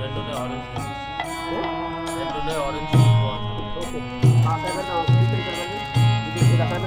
రెండునే orange రెండునే orange okay ఆ paper ఇది ఇది paper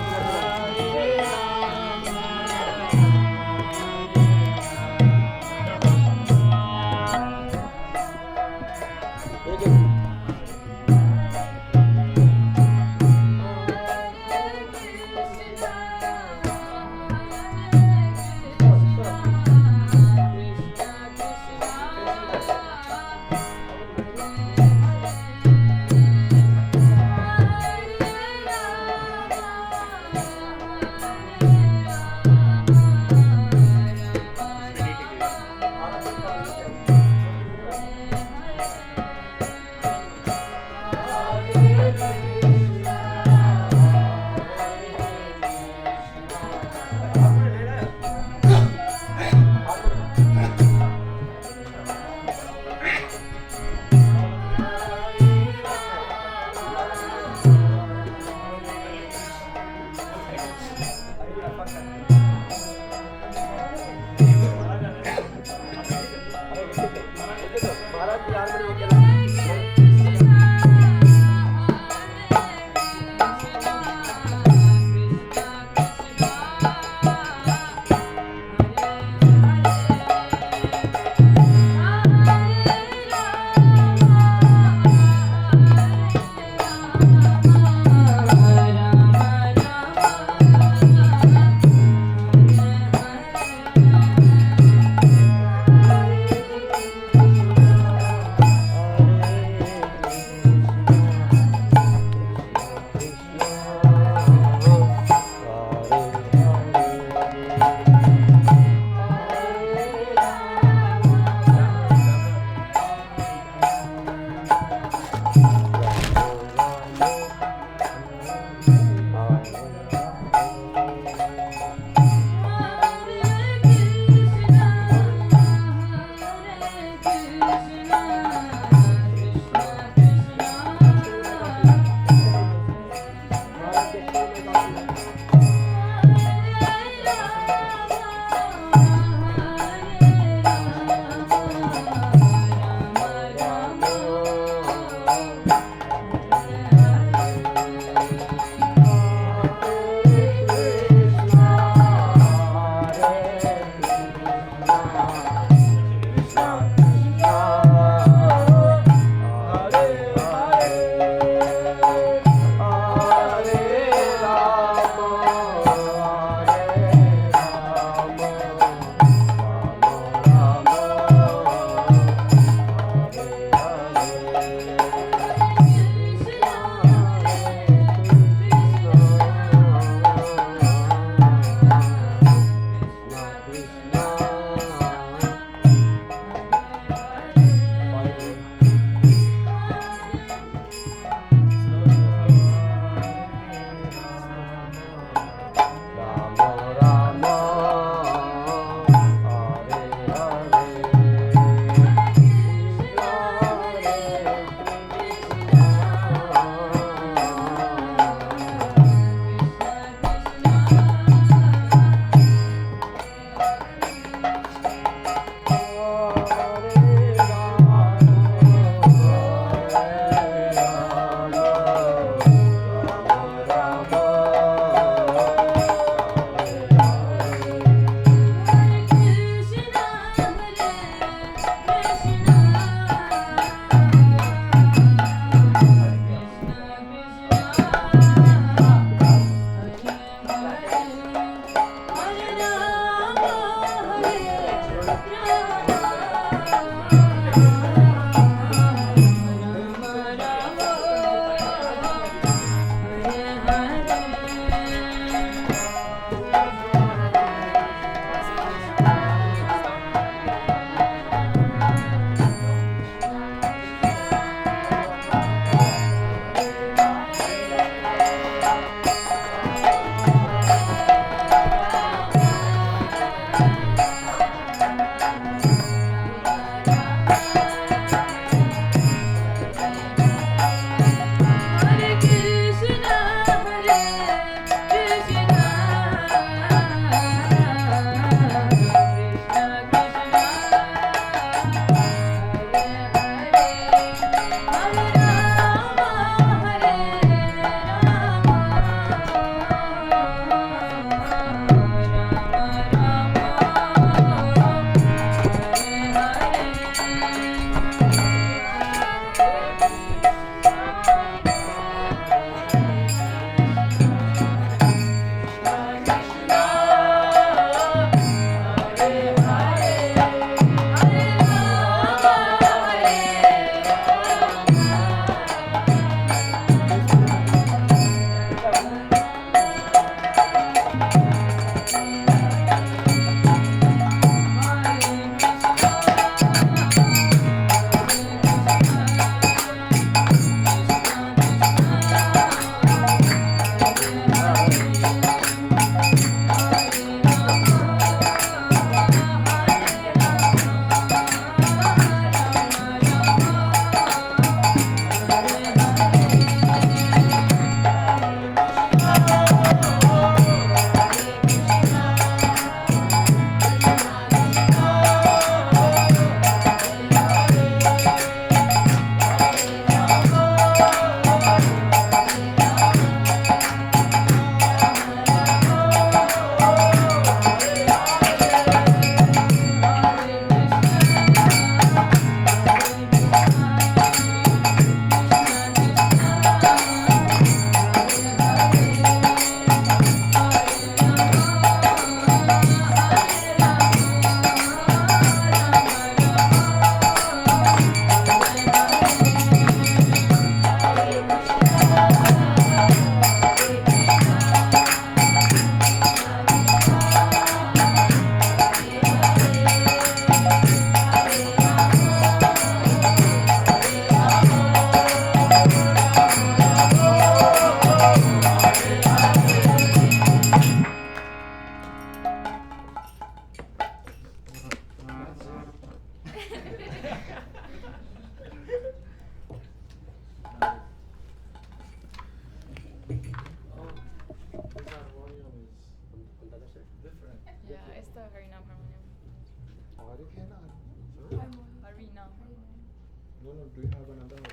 No, do you have another one?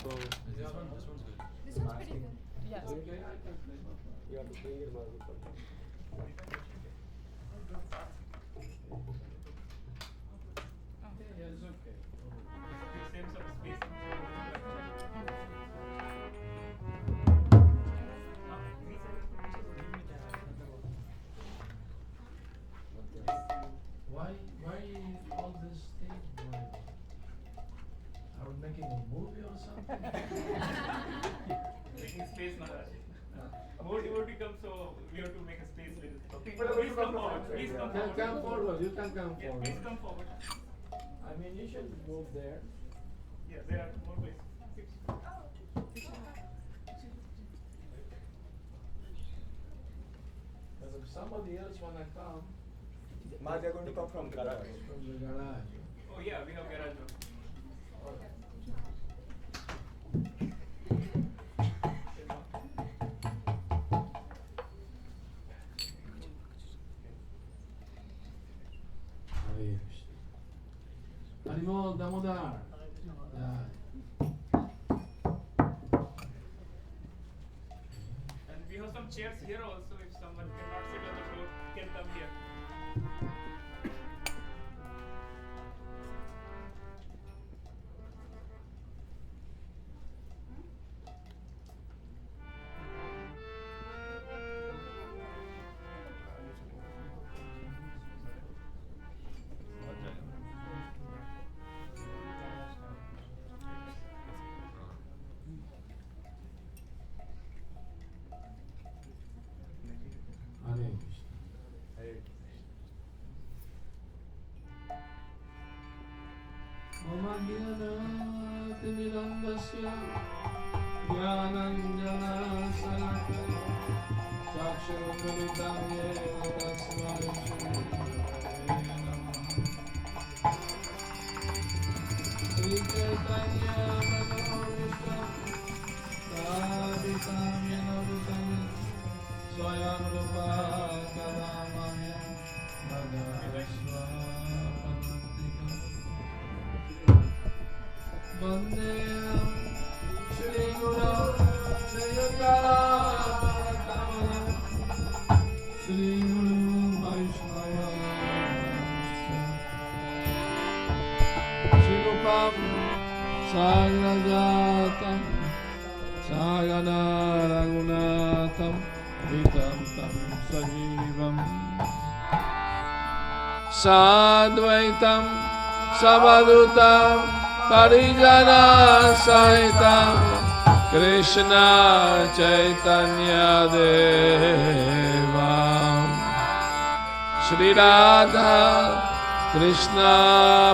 So, This one's good. This one's pretty good. Yes. you have to bring it back. It's okay. Save some space. Why all this thing going on? Are we making a movie or something? Making space, Maharaj. More devotee come, so we have to make a space with it. People are Please going to come forward. Please come forward. Come forward, you can come Yeah, forward. please come forward. I mean, you should move there. Yeah, there are more places. Because if somebody else wanna come Ma, they are going to come from garage. from the garage. Oh yeah, we have garage door. Hare Krishna. Haribol Damodar. Yeah. And we have some chairs here also. If someone cannot sit on the floor, can come here. Hare Krishna. Mama Jnana-timirandasya Jnananjana Salakaya Chakshurumilitam Yena Tasmai Shri Namaha Sri Chaitanya Manavishya Saditam Yena Bhutami Swayam Rupa Kadamaya Bhagavasva Padantika Vandeyam Shri Guru Shri Yukta-vairagya Shri Guru Vaishnava Shri Rupam Sagrajatam Sagana Raghunatam Vitam Tam Sajivam Sadvaitam Savadutam Parijana Sahitam Krishna Chaitanya Devam Shri Radha Krishna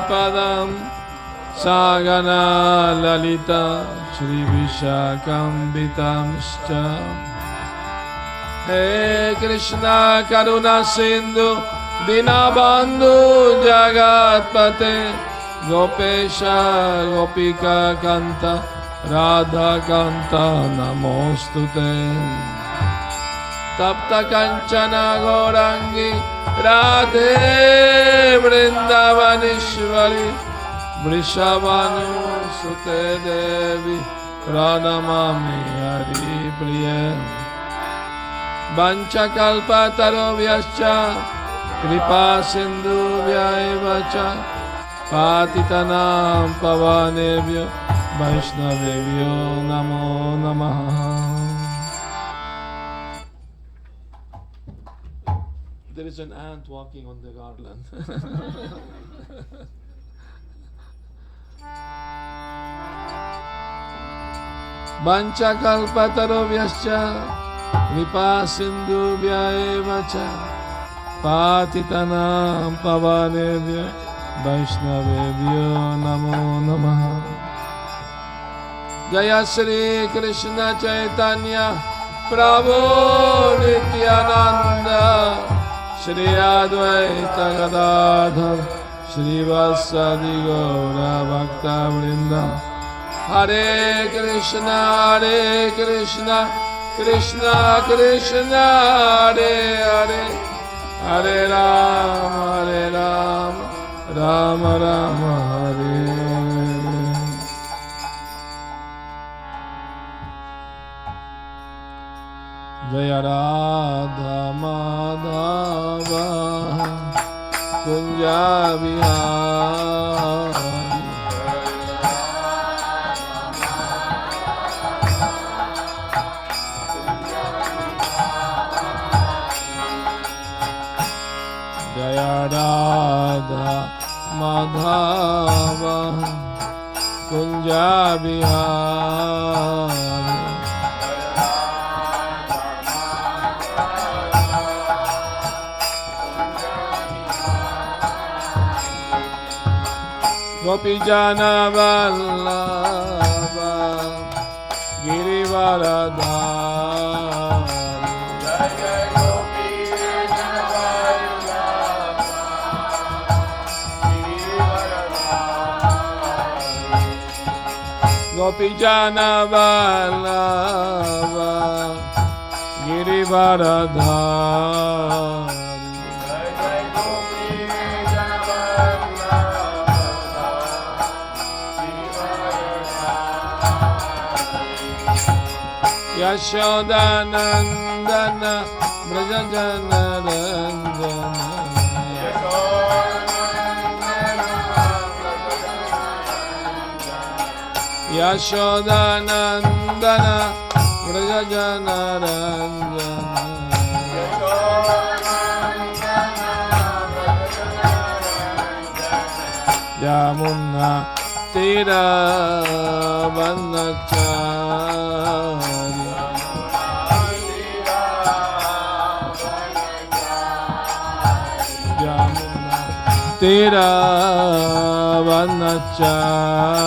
Padam Sagana Lalita Shri Vishakam-vitamscha He Krishna Karuna Sindhu Dinabandhu Jagatpate Gopesha Gopika Kanta Radha Kanta Namostute Tapta Kanchana Gaurangi Radhe Vrindavanishwari Vrishabhanu Sute Devi Pranamami Hari Priya Vanchakalpa Tarovyascha Kripa Sindhu Vyaivacha Patitanam Pavanebhyo Vaishnavebhyo Namo Namaha. There is an ant walking on the garland. Vanchakalpatarovyascha Vipasindhubhyaevacha Patitanam Pavanebhyo Vaishnavebhyo Namo Namaha. Jaya Shri Krishna Chaitanya Prabhu Nityananda Shri Advaita Gadadhar Shri Vasadi Gaura Bhakta Vrinda Hare Krishna Krishna Krishna Hare Hare Hare Rama Rama Rama Hare Hare. Kunja Bihari. Gopijana Vallabha Girivaradhari. Gopijana Vallabha Girivaradhari. Yashodanandana Brajajana Ranjana. Yashodanandana Brajajana Ranjana. Yamuna Tira Vanachari. Yamuna Tira Vanachari.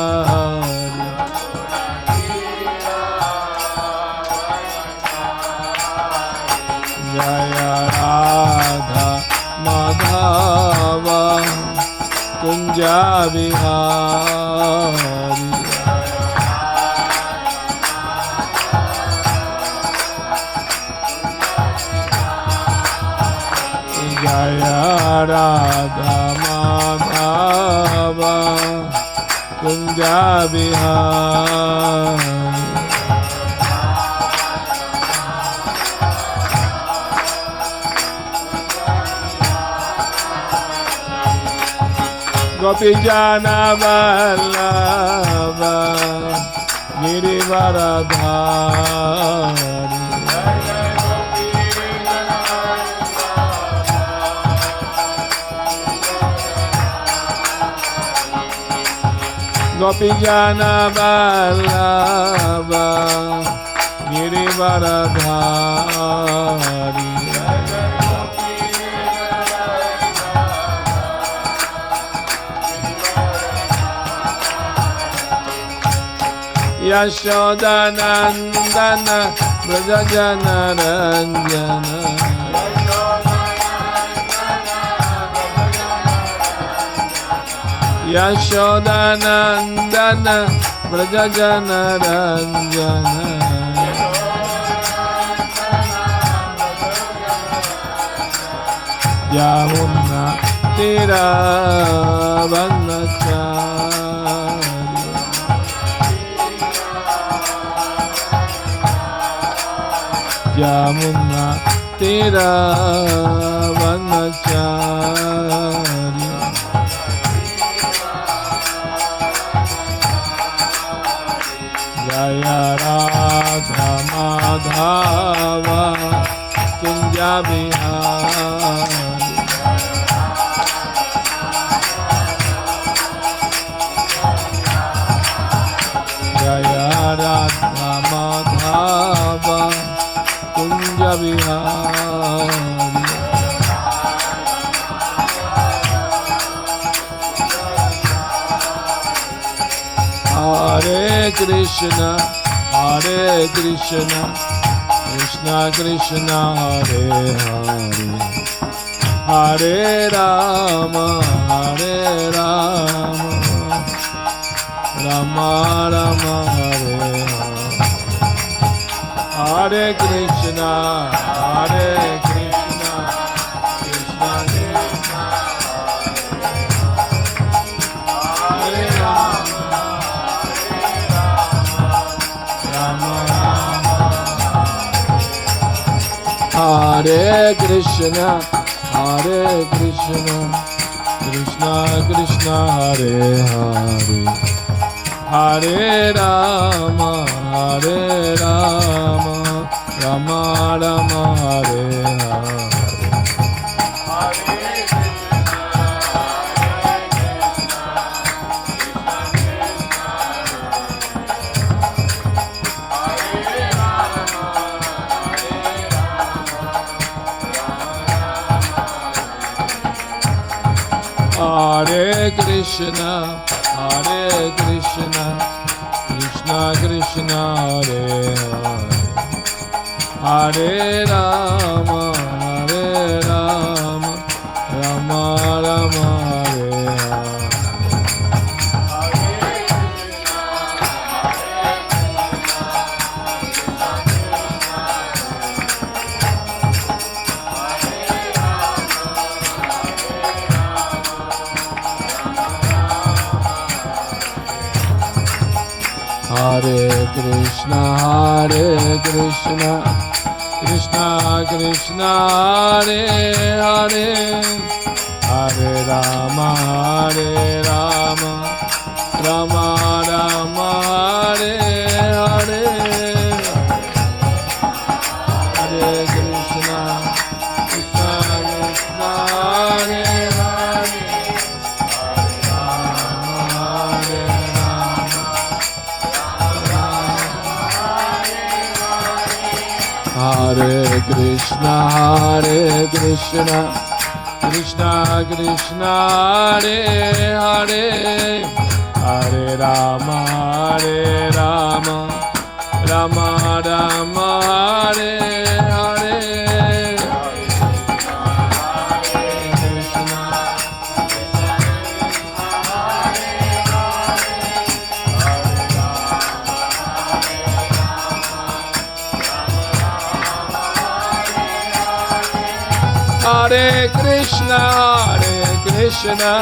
Jaya Radha Madhava Kunja Bihari. Jaya Radha Madhava Kunja Bihari. Gopijana Vallabha Girivaradhari. Gopijana Vallabha Girivaradhari. Yashodanandana Brajajana Ranjana. Yashodanandana Brajajana Ranjana. Yamuna Tira Vanachari. Yamuna Tira Vanachari. Jaya Radha Madhava Kunja Bihari. Jaya Radha Madhava Kunja Bihari. Hare Krishna, Hare Krishna, Krishna Krishna, Hare Hare, Hare Rama, Hare Rama, Rama Rama, Hare Hare. Hare Krishna, Hare Krishna, Krishna Krishna, Hare Rama, Rama Rama. Hare Krishna, Hare Krishna, Krishna Krishna, Hare Hare, Hare Rama, Hare Rama, Rama Rama, Hare Hare. Hare Krishna, Hare Krishna, Krishna Krishna, Hare Hare, Hare Rama, Hare Rama, Rama Rama, Hare Hare. Hare Krishna, Krishna Krishna, Hare Hare, Hare Rama, Rama Rama, Hare Hare, Hare Krishna, Krishna Krishna, Hare Hare, Hare Krishna, Krishna Krishna, Hare Hare, Hare Rama, Rama Rama, Hare Hare, Hare Krishna,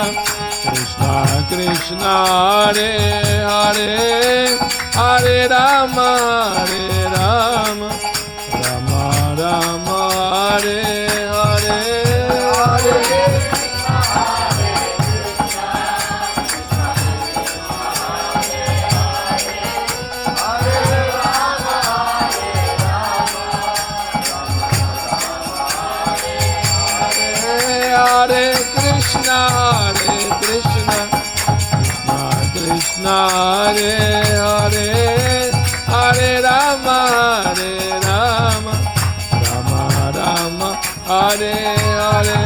Krishna Krishna, Hare Hare, Hare Rama, Rama Rama, Hare Hare, Hare Hare Krishna, Krishna Krishna, Hare Hare, Hare Rama, Rama Rama, Hare Hare,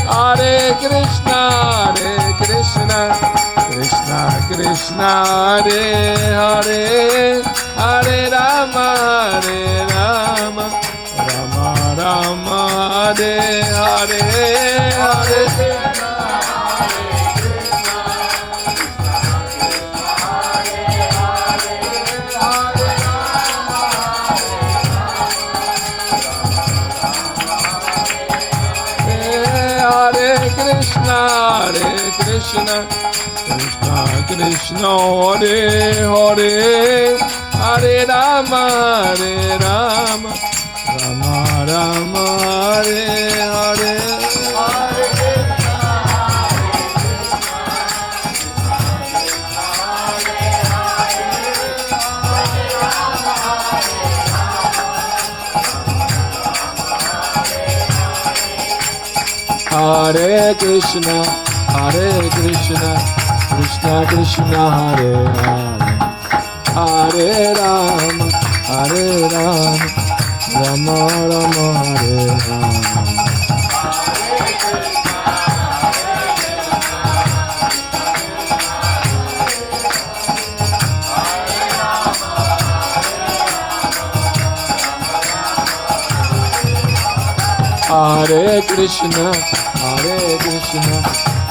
Hare Krishna, Hare Krishna, Krishna Krishna, Hare Hare, Hare Rama, Rama Rama, Hare Hare, Hare Krishna, Krishna Krishna, Hare Hare, Hare Rama, Rama Rama, Hare Hare, Hare Krishna, Krishna Krishna, Hare Hare, Hare Rama, Rama Rama, Hare Hare. Hare Krishna,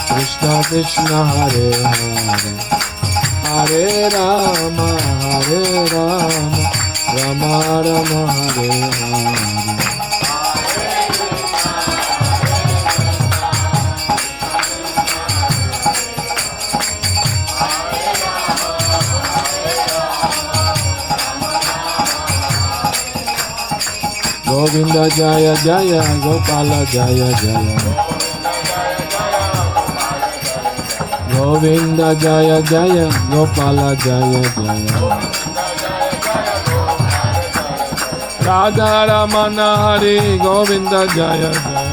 Krishna Krishna, Hare Hare, Hare Rama, Rama Rama, Hare Hare. Govinda Jaya Jaya, Gopala Jaya Jaya, Govinda Jaya Jaya, Gopala Jaya Jaya, Radha Ramana Hari, Govinda Jaya Jaya,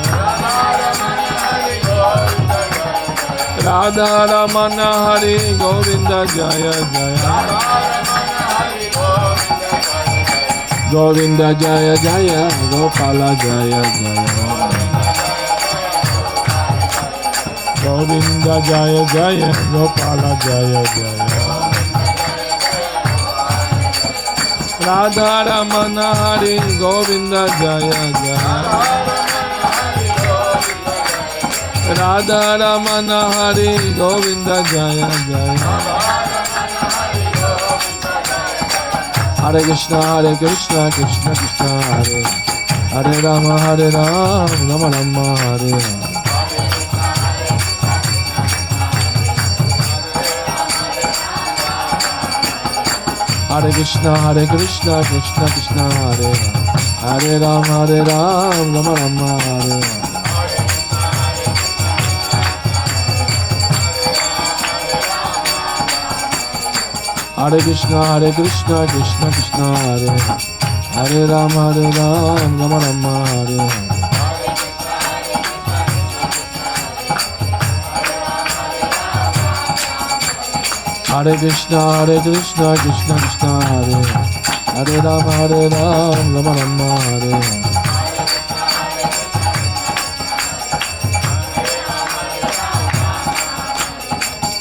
Radha Ramana Hari Govinda Jaya Jaya Govinda Jaya Jaya Gopala Jaya Jaya Govinda Jaya Jaya Gopala Jaya Jaya Radha Ramana Hari Govinda Jaya Jaya Radha Ramana Hari Govinda Jaya Jaya Hare Krishna Krishna Krishna Hare Hare Rama Rama Rama Hare Hare Hare Krishna Krishna Krishna Hare Hare Rama Rama Rama Hare Hare Hare Krishna Krishna Krishna Hare Hare Rama Rama Rama Hare Hare Hare Krishna Krishna Krishna Hare Hare Rama Rama Rama Hare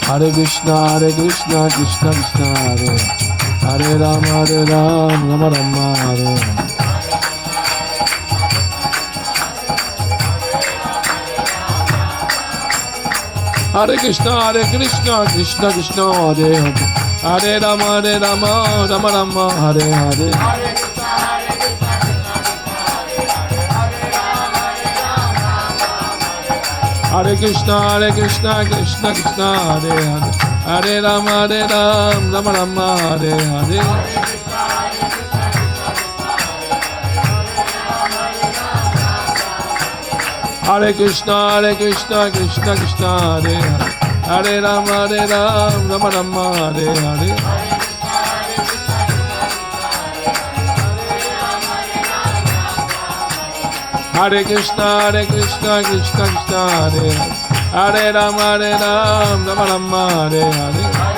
Hare Hare Krishna Krishna Krishna Hare Hare Rama Rama Rama Hare Hare Hare Krishna Krishna Krishna Hare Hare Hare Rama Rama Rama Hare Hare Hare Krishna Krishna Krishna Hare Hare Hare Rama Rama Rama Hare Hare Hare Krishna Krishna Krishna Hare Hare Hare Rama Rama Hare Hare Hare Krishna Krishna Krishna Hare Hare Hare Rama Rama Hare Hare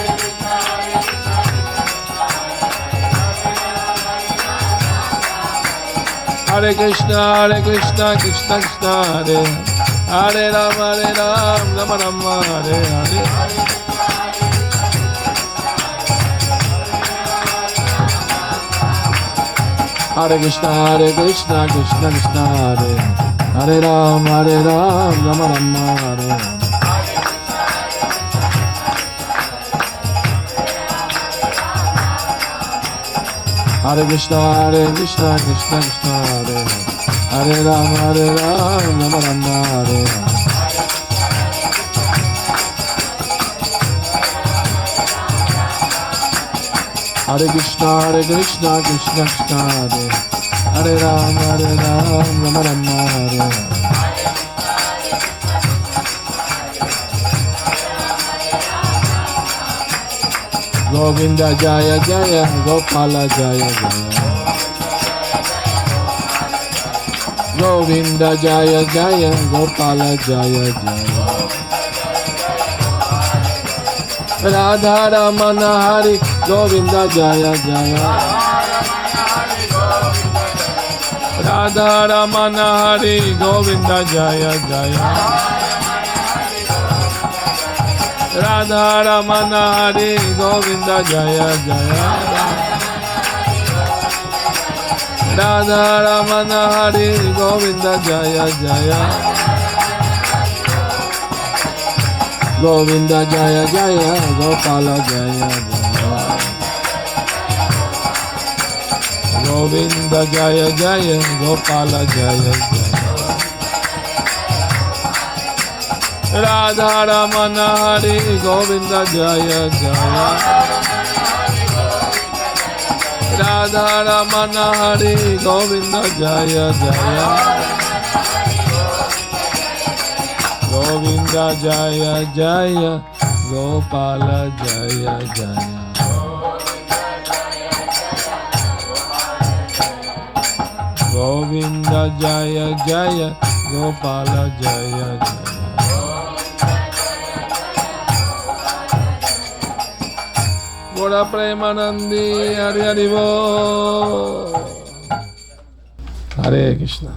Hare Krishna Krishna Krishna Hare Hare Rama Rama Hare Hare Hare Krishna Krishna Krishna Hare Hare Rama Rama Hare Hare Hare Krishna Krishna Krishna Hare Hare Rama Rama Hare Hare Hare Krishna Krishna Krishna Hare Hare Rama Rama Hare Hare Govinda Jaya Jaya Gopala Jaya Jaya Govinda Jaya Jaya Gopala Jaya Jaya Radha Ramana Hari Govinda Jaya Jaya Radha Ramana Hari Govinda Jaya Jaya Radha Ramana Hari Govinda Jaya Jaya Radha Ramana Hari Govinda Jaya Jaya Govinda Jaya Jaya Gopala Jaya Jaya Govinda Jaya Jaya Gopala Jaya Jaya Radha Ramana Hari Govinda Jaya Jaya Radha Ramana Hari Govinda Jaya Jaya Govinda Jaya Jaya Gopala Jaya Jaya Govinda Jaya Jaya Gopala Jaya Jaya Gora Premanandi, Hare Hare Bo. Hare Krishna.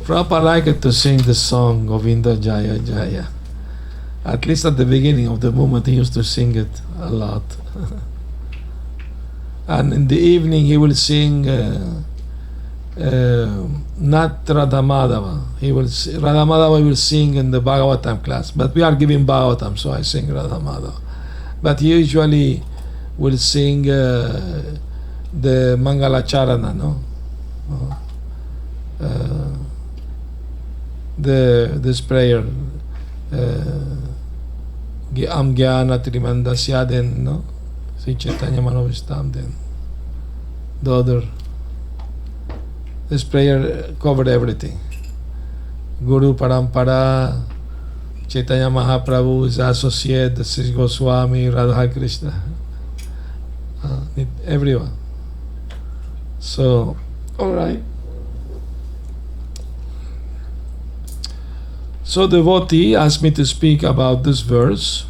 Prabhupada liked to sing the song Govinda Jaya Jaya. At least at the beginning of the movement, he used to sing it a lot. And in the evening, he will sing not Radha Madhava. Radha Madhava will sing in the Bhagavatam class. But we are giving Bhagavatam, so I sing Radha Madhava. But he usually will sing the Mangala Charana, no? This prayer. Am Jnana Trimandasya, then, no? Sri Chaitanya Manovistam, then. The other. This prayer covered everything. Guru Parampara, Chaitanya Mahaprabhu is associate, the Sri Goswami, Radha Krishna. Everyone. So, alright. So devotee asked me to speak about this verse.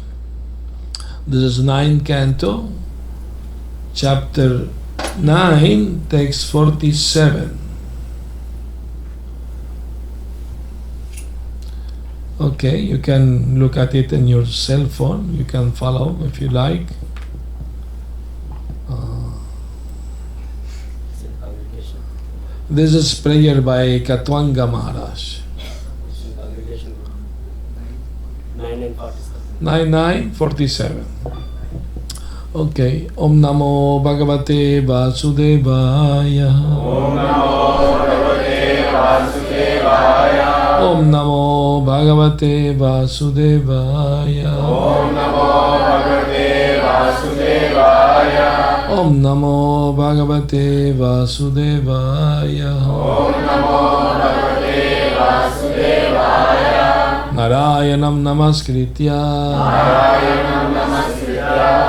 This is 9th canto, chapter 9, text 47. Okay, you can look at it in your cell phone. You can follow if you like. This is prayer by Katwanga Maharaj. 9947. Okay. Om Namo Bhagavate Vasudevaya. Om Namo Bhagavate Vasudevaya. Om Namo Bhagavate Vasudevaya. Om Namo Bhagavate Vasudevaya. Om Namo Bhagavate Vasudevaya. Om Namo Bhagavate Vasudevaya. Narayanam Namaskritya. Narayanam Namaskritya.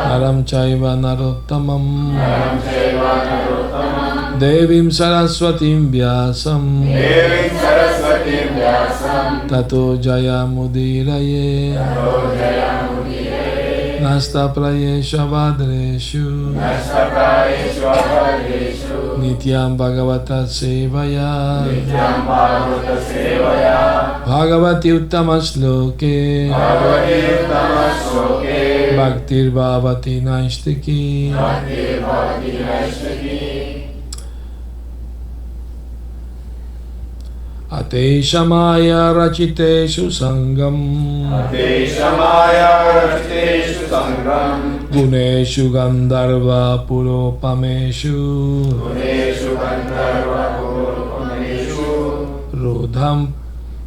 Naram Chaiva Narottamam. Naram Chaiva Narottamam. Devim Saraswatim Vyasam. Devim Saraswatim Vyasam. Tato Jayamudiraye. Tato Jayamudiraye. Nasta Prayesha Vadreshu. Nasta Prayesha Vadreshu. Nityam Bhagavata Sevaya. Nityam Bhagavata Sevaya. Bhagavati Uttamasloke. Bhagavati Uttamasloke. Bhaktir Bhavati Naistiki. Bhaktir Bhavati Naistiki. Ateshamaya Rachiteshu Sangam. Ateshamaya Rachiteshu Sangam. Guneshu Gandharva Puropameshu. Guneshu Gandharva Puropameshu. Rudham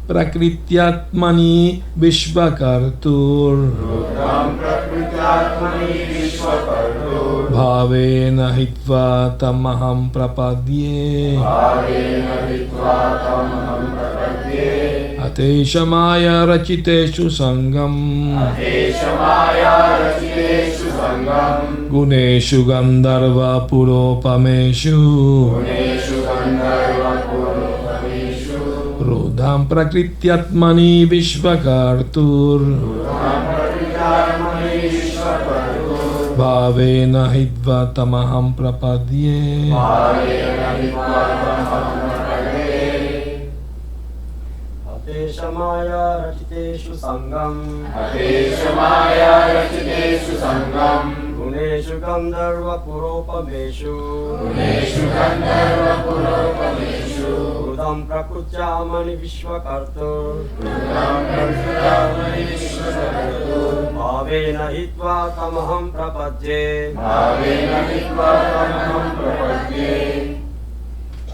Prakrityatmani Vishvakartur. Rudham Prakrityatmani Vishvakartur. Bhavena Hitva Tamaham Prapadye. Bhavena Hitva Tamaham Prapadye. Ateshamaya Rachiteshu Sangam. Ateshamaya Rachiteshu Sangam. Guneshu Gandharva Puropameshu. Guneshu Gandharva Puropameshu. Rudham Prakrityatmani Vishvakartur. Rudham Prakrityatmani Vishvakartur. Bhavena Hitva Tamaham Prapadye. Bhavena Hitva Tamaham Prapadye. Ateshamaya Rachiteshu Sangam. Ateshamaya Rachiteshu Sangam. Guneshu Gandharva Puropameshu. Guneshu Gandharva Puropameshu. Rudham Prakutyamani Vishvakartur. Rudham Prakutyamani Vishvakartur. Bhavena Hitva Tamaham Prapadye. Bhavena Hitva Tamaham Prapadye.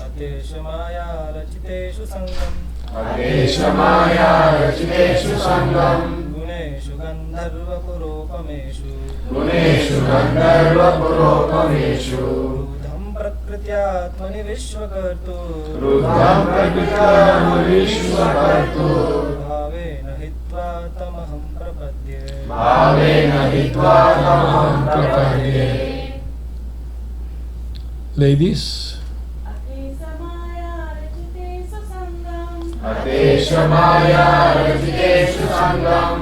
Ateshamaya Rachiteshu Sangam. Ateshamaya Rachiteshu Sangam. Guneshu Gandharva Puropameshu. Guneshu Gandharva Puropameshu. Rudham Prakrityatmani Vishvakartur. Rudham Prakutyamani Vishvakartur. Bhavena Hitva Tamaham Prapadye. Bhavena Hitva Tamaham Prapadye. Ladies, Ateshamaya Rachiteshu Sangam.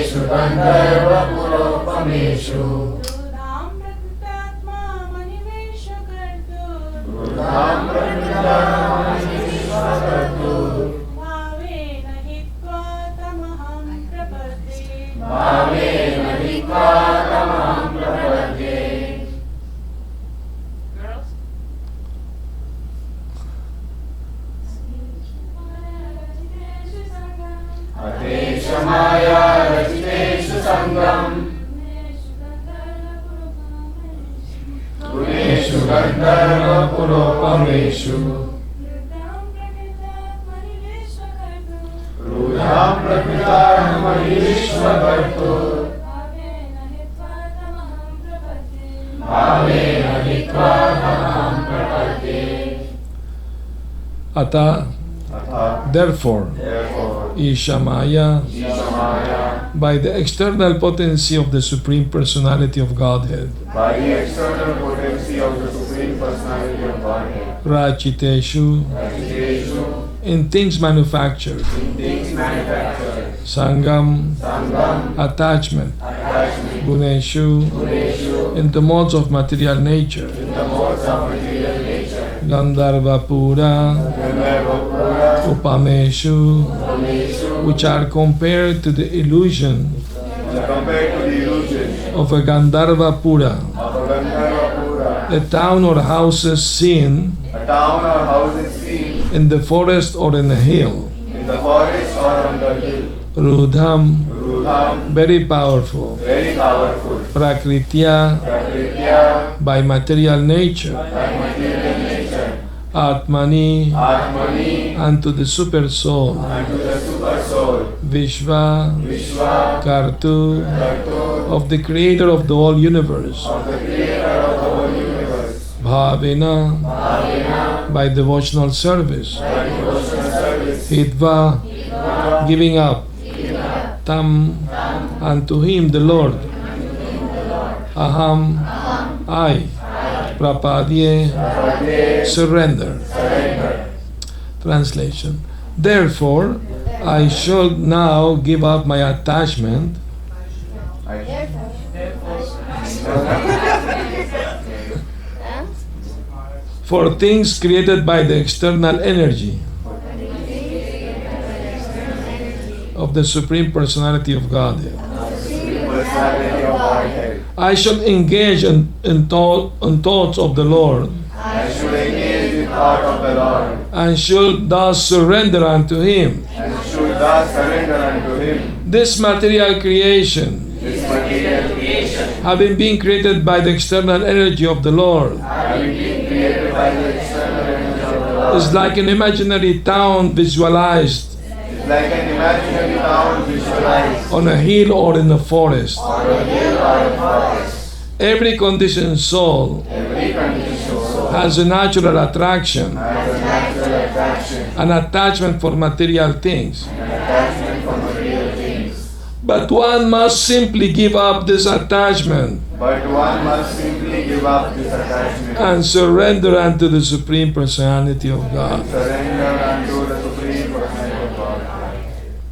Purneshu Gandharva Puropameshu Rudham Prakritatma Maniveshwakartu Rudham Prakritatma Bhavena Hitva Tamaham Prapadde Bhavena Hitva Tamaham Prapadye. Girls? Ateshamaya Rachiteshu Sangam Guneshu Gandharva Puropameshu Rudham Prakritatma Maniveshwakartu Bhavena Hitva Tamaham Prapadye. Hatta, therefore, Ishamaya, by the external potency of the Supreme Personality of Godhead, by the external potency of the Supreme Personality of Godhead, Rachiteshu, in things manufactured, Sangam, attachment, Guneshu, in the modes of material nature, Gandharva Pura, Upameshu, which are compared to the illusion of a Gandharva Pura, a town or houses seen in the forest or in a hill. Rudham, very powerful. Prakritya, by material nature. Atmani, unto the super soul. Vishva, Kartu, of the creator of the whole universe. Bhavena, by devotional service. Hitva, giving up. Tam, unto him the Lord. Aham, I. Prapadye, surrender. Translation. Therefore, I shall now give up my attachment for things created by the external energy of the Supreme Personality of Godhead. I shall engage in thoughts of the Lord. And should thus surrender unto Him. This material creation, having been created by the external energy of the Lord, is like an imaginary town visualized on a hill or in a forest. Every conditioned soul has a natural attraction, an attachment for material things. But one must simply give up this attachment and surrender unto the Supreme Personality of God.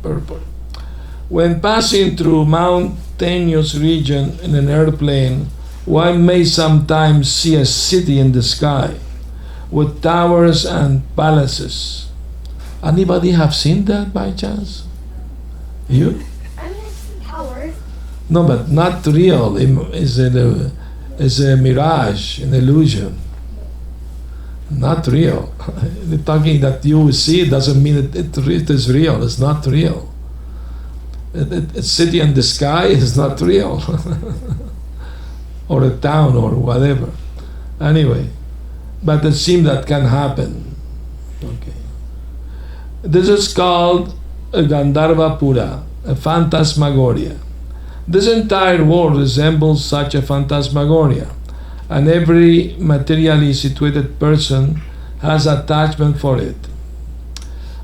Purport. When passing through mountainous region in an airplane, one may sometimes see a city in the sky with towers and palaces. Anybody have seen that by chance? You? Towers. No, but not real. It's a mirage, an illusion. Not real. Talking that you see doesn't mean it is real. It's not real. A city in the sky is not real. Or a town or whatever. Anyway, but it seems that can happen. Okay. This is called a Gandharva Pura, a phantasmagoria. This entire world resembles such a phantasmagoria, and every materially situated person has attachment for it.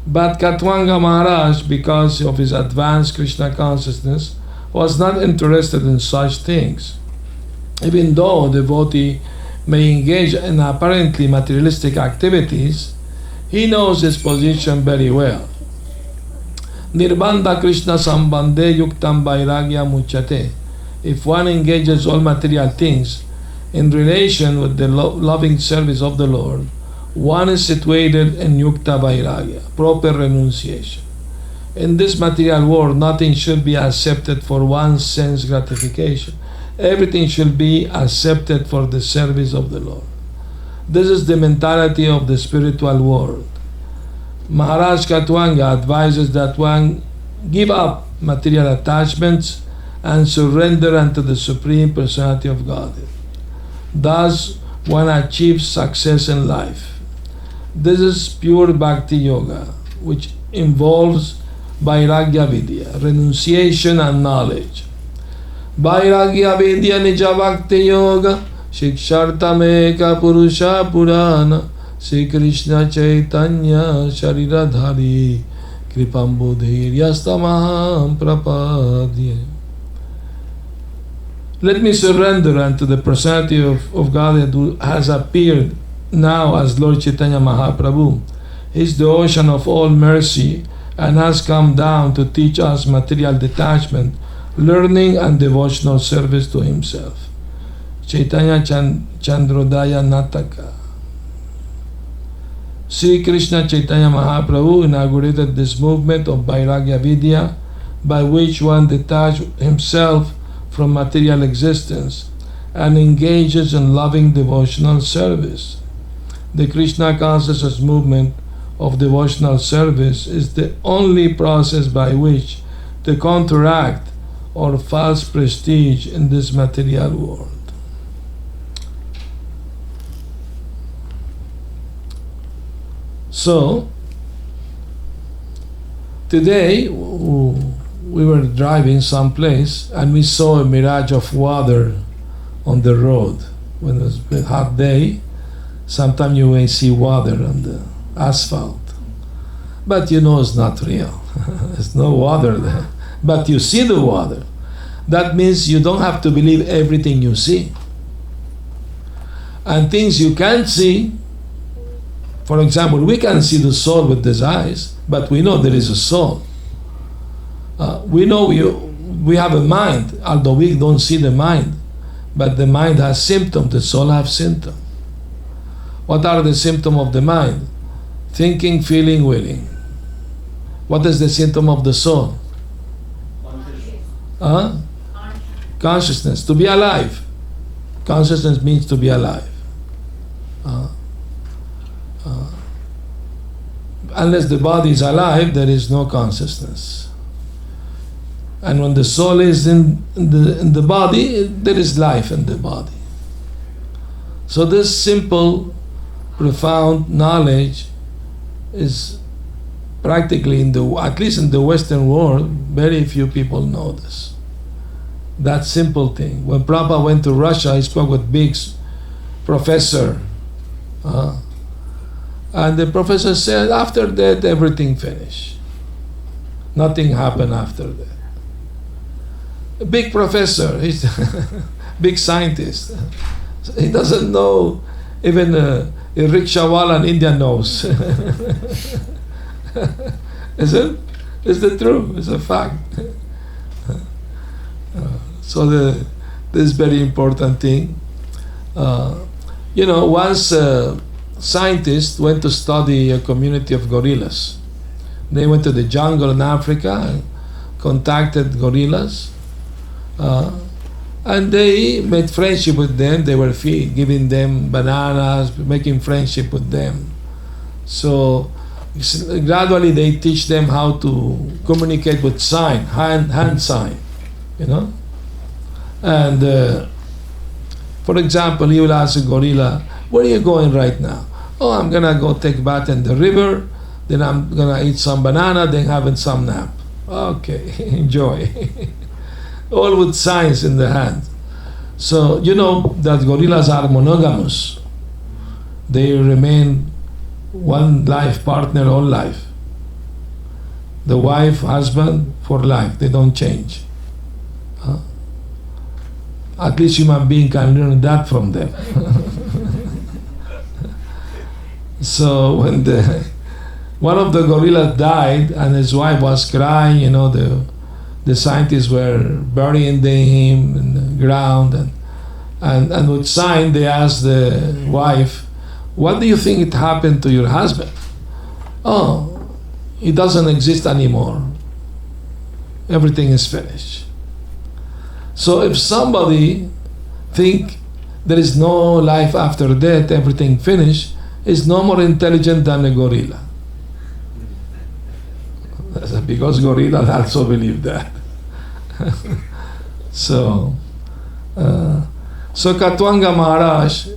But Katwanga Maharaj, because of his advanced Krishna consciousness, was not interested in such things. Even though a devotee may engage in apparently materialistic activities, he knows his position very well. Nirbandha Krishna sambandhe Yukta-vairagya muchate. If one engages all material things in relation with the loving service of the Lord, one is situated in Yukta-vairagya, proper renunciation. In this material world, nothing should be accepted for one's sense gratification. Everything should be accepted for the service of the Lord. This is the mentality of the spiritual world. Maharaj Katwanga advises that one give up material attachments and surrender unto the Supreme Personality of Godhead. Thus, one achieves success in life. This is pure Bhakti Yoga, which involves Vairagya Vidya, renunciation and knowledge. Vairagya Vidya Nija Bhakti Yoga, Shikshartameka Purusha Purana, Sri Krishna Chaitanya Shariradhari, Kripambudhir Yastamaham Prapadye. Let me surrender unto the personality of God who has appeared now as Lord Chaitanya Mahaprabhu. He is the ocean of all mercy and has come down to teach us material detachment, learning and devotional service to himself. Chaitanya Chandrodaya Nataka. Sri Krishna Chaitanya Mahaprabhu inaugurated this movement of Vairagya Vidya, by which one detaches himself from material existence and engages in loving devotional service. The Krishna consciousness movement of devotional service is the only process by which to counteract or false prestige in this material world. So, today we were driving someplace and we saw a mirage of water on the road. When it was a hot day, sometimes you may see water on the asphalt. But you know it's not real. There's no water there. But you see the water. That means you don't have to believe everything you see. And things you can't see, for example, we can see the soul with these eyes, but we know there is a soul. We know we have a mind, although we don't see the mind, but the mind has symptoms, the soul has symptoms. What are the symptoms of the mind? Thinking, feeling, willing. What is the symptom of the soul? Consciousness, to be alive. Consciousness means to be alive. Unless the body is alive, there is no consciousness. And when the soul is in the body, there is life in the body. So this simple, profound knowledge is practically at least in the Western world, very few people know this. That simple thing. When Prabhupada went to Russia, he spoke with big professor. And the professor said, after that, everything finished. Nothing happened after that. A big professor, he's a big scientist. He doesn't know, even a rickshawala in India knows. Is it? It's the truth, it's a fact. So this is very important thing. Once scientists went to study a community of gorillas. They went to the jungle in Africa and contacted gorillas. And they made friendship with them. They were giving them bananas, making friendship with them. So gradually they teach them how to communicate with sign, hand sign, And for example, he will ask a gorilla, where are you going right now? Oh, I'm going to go take a bath in the river, then I'm going to eat some banana, then having some nap. Okay, enjoy. All with signs in the hand. So, you know that gorillas are monogamous. They remain one life partner all life. The wife, husband, for life. They don't change. At least human being can learn that from them. So when one of the gorillas died, and his wife was crying. You know, the scientists were burying him in the ground, and with sign they asked the wife, "What do you think it happened to your husband?" "Oh, he doesn't exist anymore. Everything is finished." So if somebody think there is no life after death, everything finished, is no more intelligent than a gorilla. Because gorillas also believe that. So Katwanga Maharaj,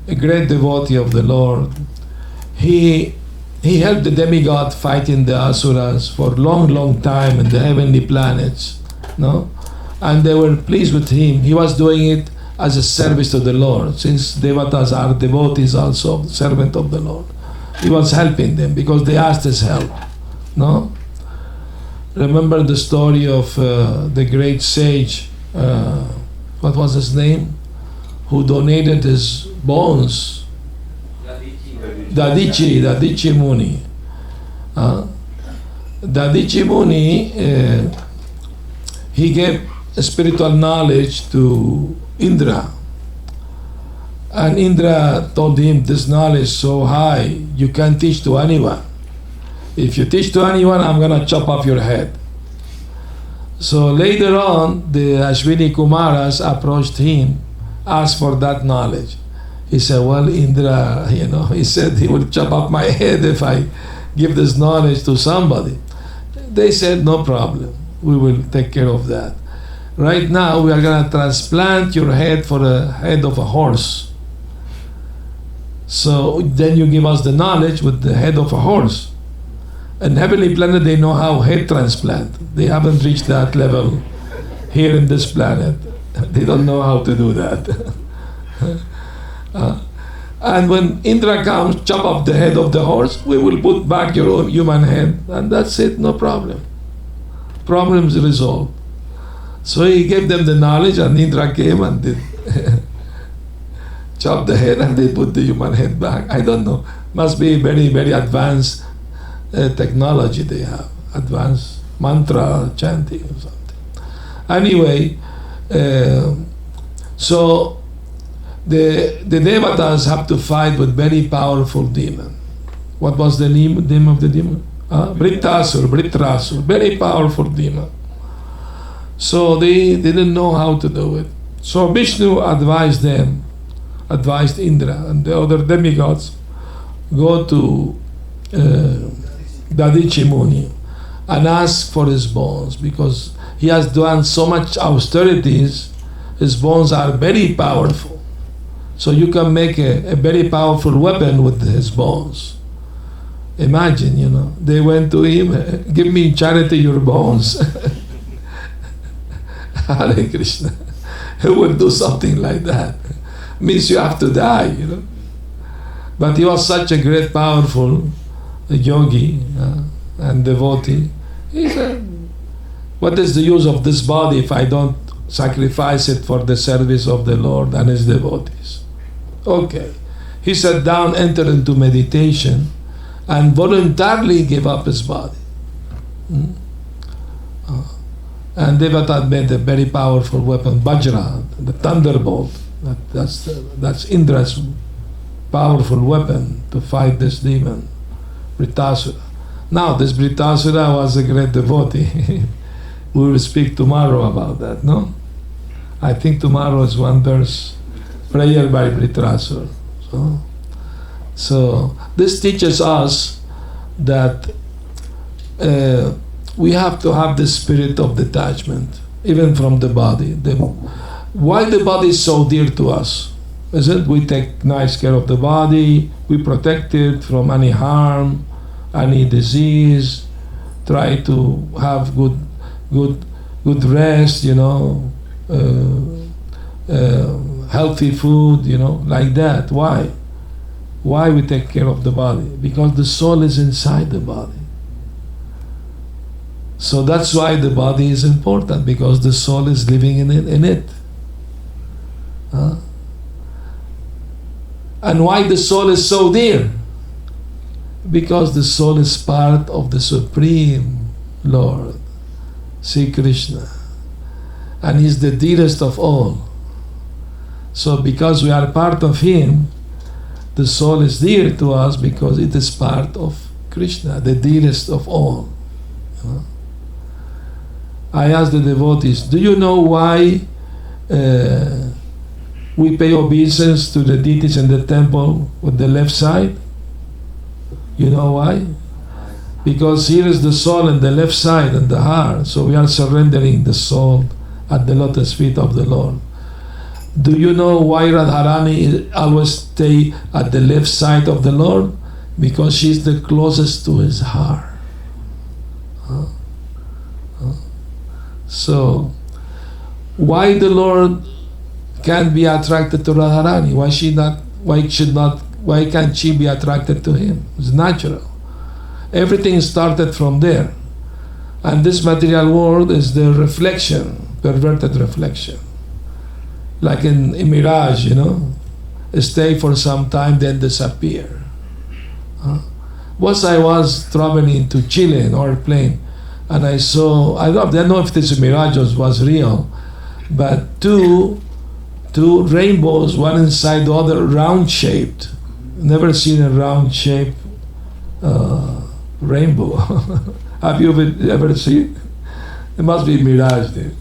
a great devotee of the Lord, he helped the demigod fighting the asuras for long time in the heavenly planets, no? And they were pleased with him. He was doing it as a service to the Lord, since devatas are devotees also, servant of the Lord. He was helping them because they asked his help, no? Remember the story of the great sage, what was his name? Who donated his bones? Dadichi Muni. Dadichi Muni, he gave spiritual knowledge to Indra. And Indra told him, this knowledge so high, you can't teach to anyone. If you teach to anyone, I'm going to chop off your head. So later on, the Ashwini Kumaras approached him, asked for that knowledge. He said, well, Indra, he said he will chop off my head if I give this knowledge to somebody. They said, no problem. We will take care of that. Right now, we are going to transplant your head for a head of a horse. So then you give us the knowledge with the head of a horse. In heavenly planet, they know how head transplant. They haven't reached that level here in this planet. They don't know how to do that. And when Indra comes, chop off the head of the horse, we will put back your own human head, and that's it, no problem. Problems resolved. So he gave them the knowledge, and Indra came and did chop the head, and they put the human head back. I don't know. Must be very, very advanced technology they have. Advanced mantra chanting or something. Anyway, so the devatas have to fight with very powerful demon. What was the name of the demon? Britrasur, very powerful demon. So they didn't know how to do it. So Vishnu advised Indra and the other demigods, go to Dadichi Muni and ask for his bones, because he has done so much austerities, his bones are very powerful. So you can make a very powerful weapon with his bones. Imagine, they went to him, give me in charity your bones. Hare Krishna. Who would do something like that? Means you have to die, But he was such a great, powerful yogi and devotee. He said, what is the use of this body if I don't sacrifice it for the service of the Lord and his devotees? Okay. He sat down, entered into meditation, and voluntarily gave up his body. And Devata made a very powerful weapon, Vajra, the thunderbolt. That's Indra's powerful weapon to fight this demon, Britasura. Now, this Britasura was a great devotee. We will speak tomorrow about that, no? I think tomorrow is one verse, prayer by Britasura. So this teaches us that we have to have the spirit of detachment, even from the body. Why the body is so dear to us? Is it? We take nice care of the body, we protect it from any harm, any disease, try to have good rest, healthy food, like that. Why? Why we take care of the body? Because the soul is inside the body. So that's why the body is important, because the soul is living in it. And why the soul is so dear? Because the soul is part of the Supreme Lord, Sri Krishna, and He's the dearest of all. So because we are part of Him, the soul is dear to us because it is part of Krishna, the dearest of all. I asked the devotees, do you know why we pay obeisance to the deities in the temple with the left side? You know why? Because here is the soul in the left side and the heart, so we are surrendering the soul at the lotus feet of the Lord. Do you know why Radharani always stay at the left side of the Lord? Because she's the closest to His heart. So, why the Lord can't be attracted to Radharani? Why can't she be attracted to Him? It's natural. Everything started from there. And this material world is the reflection, perverted reflection. Like in a mirage, stay for some time, then disappear. Once I was traveling to Chile in airplane, and I saw, I don't know if this mirage was real, but two rainbows, one inside the other, round-shaped. Never seen a round-shaped rainbow. Have you ever seen? It must be mirage there.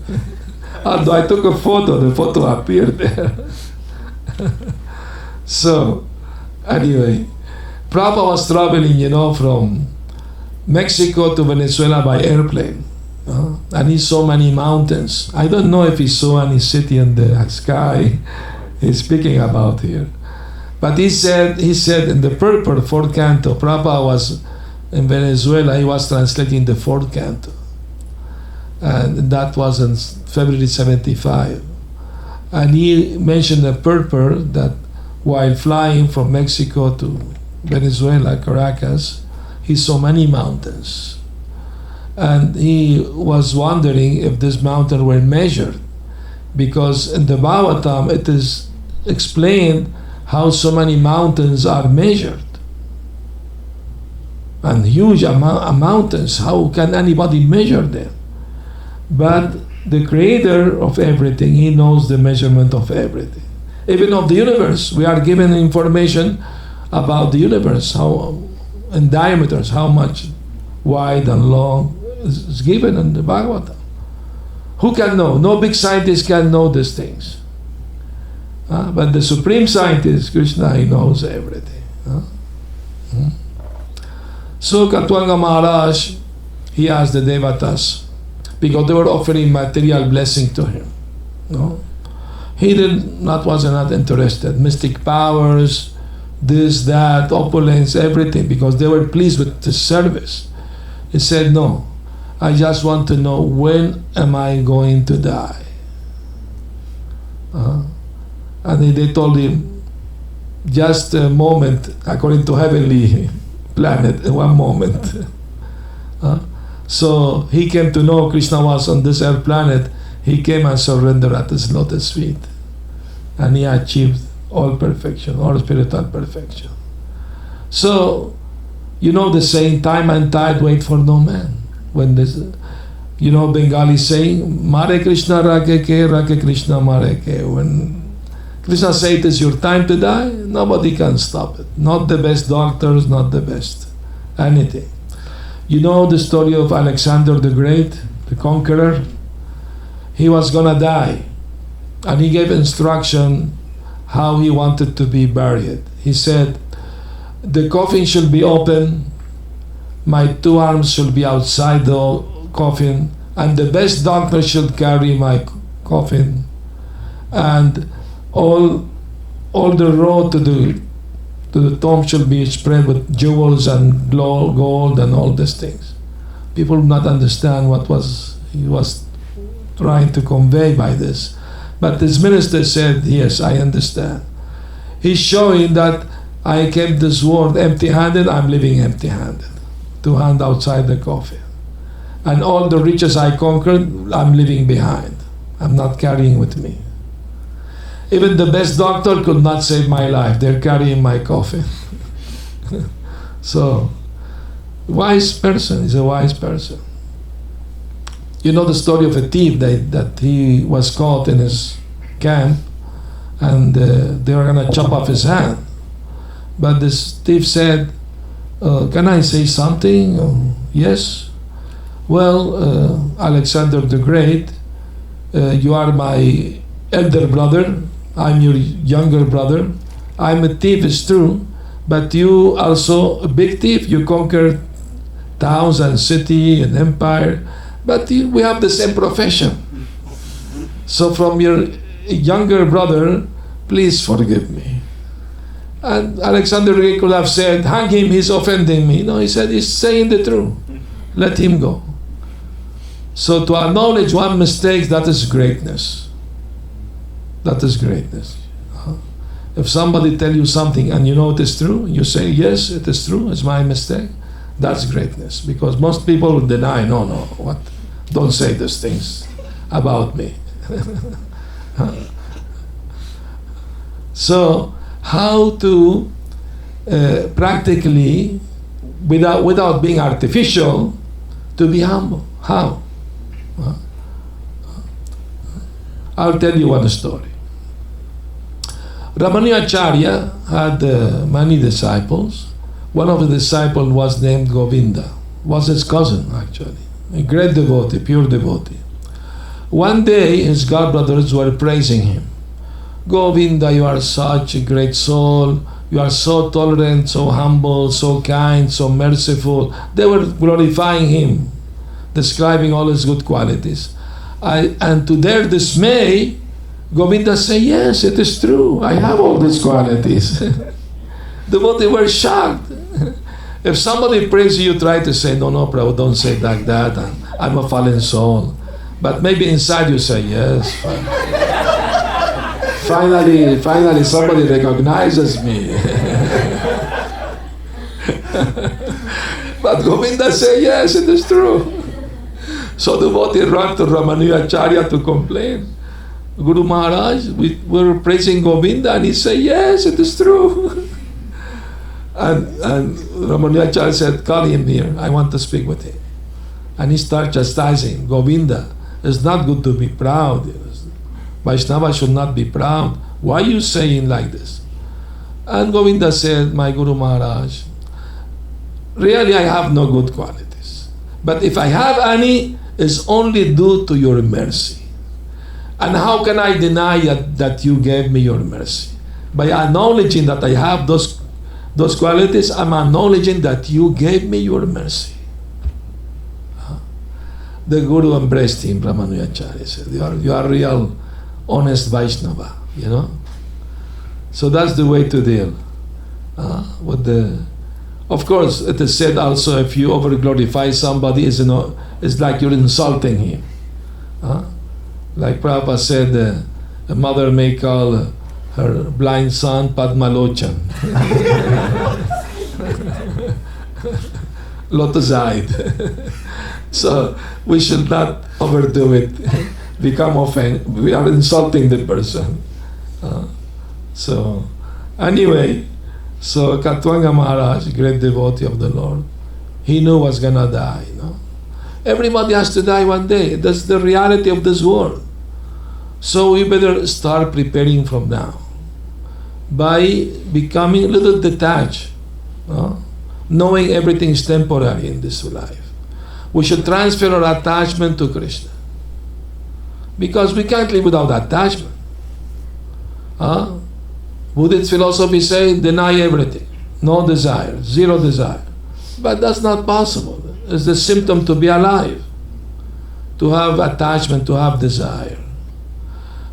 Although I took a photo, the photo appeared there. So, anyway, Prabhupada was traveling, from Mexico to Venezuela by airplane. And he saw many mountains. I don't know if he saw any city in the sky he's speaking about here. But he said in the purport, fourth canto, Prabhupada was in Venezuela, he was translating the fourth canto. And that was in February 75. And he mentioned the purport that while flying from Mexico to Venezuela, Caracas, he saw many mountains. And he was wondering if this mountain were measured, because in the Bhagavatam it is explained how so many mountains are measured. And huge mountains, how can anybody measure them? But the creator of everything, He knows the measurement of everything. Even of the universe, we are given information about the universe, how in diameters, how much wide and long is given in the Bhagavatam. Who can know? No big scientist can know these things. But the supreme scientist, Krishna, He knows everything. So Katwanga Maharaj, he asked the devatas, because they were offering material blessing to him. He was not interested. Mystic powers, this, that, opulence, everything, because they were pleased with the service. He said, no, I just want to know, when am I going to die? And they told him, just a moment, according to heavenly planet, one moment. So he came to know Krishna was on this earth planet. He came and surrendered at His lotus feet. And he achieved all perfection, all spiritual perfection. So, the saying, time and tide wait for no man. When this, Bengali saying, Mare Krishna rake ke, rake Krishna mare ke. When Krishna says it is your time to die, nobody can stop it. Not the best doctors, not the best anything. You know the story of Alexander the Great, the conqueror? He was gonna die, and he gave instruction how he wanted to be buried. He said, the coffin should be open, my two arms should be outside the coffin, and the best doctor should carry my coffin, and all the road to the tomb should be spread with jewels and gold and all these things. People would not understand what he was trying to convey by this. But this minister said, yes, I understand. He's showing that I came this world empty-handed, I'm living empty-handed. Two hands outside the coffin. And all the riches I conquered, I'm leaving behind. I'm not carrying with me. Even the best doctor could not save my life. They're carrying my coffin. So, wise person is a wise person. You know the story of a thief that he was caught in his camp, and they were going to chop off his hand. But this thief said, can I say something? Yes. Well, Alexander the Great, you are my elder brother, I'm your younger brother. I'm a thief, it's true, but you also a big thief. You conquered towns and city and empire, but we have the same profession. So from your younger brother, please forgive me. And Alexander the Great could have said, hang him, he's offending me. No, he said, he's saying the truth. Let him go. So to acknowledge one mistake, that is greatness. That is greatness. If somebody tell you something and you know it is true, you say, yes, it is true, it's my mistake. That's greatness. Because most people will deny, no, what? Don't say these things about me. So, how to practically, without being artificial, to be humble? How? I'll tell you one story. Ramanujacharya had many disciples. One of the disciples was named Govinda, was his cousin actually, a great devotee, pure devotee. One day his godbrothers were praising him. Govinda, you are such a great soul, you are so tolerant, so humble, so kind, so merciful. They were glorifying him, describing all his good qualities. And to their dismay, Govinda said, yes, it is true, I have all these qualities. Devotees were shocked. If somebody praises you, try to say, no, Prabhu, don't say it like that, I'm a fallen soul. But maybe inside you say, yes. Finally somebody recognizes me. But Govinda said, yes, it is true. So the devotee ran to Ramanujacharya to complain. Guru Maharaj, we were praising Govinda and he said, yes, it is true. And Ramanujacharya said, call him here, I want to speak with him. And he started chastising Govinda. It's not good to be proud. Vaishnava should not be proud. Why are you saying like this? And Govinda said, my Guru Maharaj, really I have no good qualities. But if I have any, it's only due to your mercy. And how can I deny that you gave me your mercy? By acknowledging that I have those qualities, I'm acknowledging that you gave me your mercy. The Guru embraced him, Ramanujacharya said, you are real honest Vaishnava, you know. So that's the way to deal with the. Of course, it is said also, if you over glorify somebody, it's like you're insulting him. Like Prabhupada said, a mother may call her blind son Padmalochan. Lotus-eyed. So we should not overdo it. Become offended. We are insulting the person. So anyway, so Katwanga Maharaj, great devotee of the Lord, he knew was gonna die. Everybody has to die one day. That's the reality of this world. So we better start preparing from now by becoming a little detached, knowing everything is temporary in this life. We should transfer our attachment to Krishna, because we can't live without attachment. Buddhist philosophy says deny everything, no desire, zero desire. But that's not possible. It's the symptom to be alive, to have attachment, to have desire.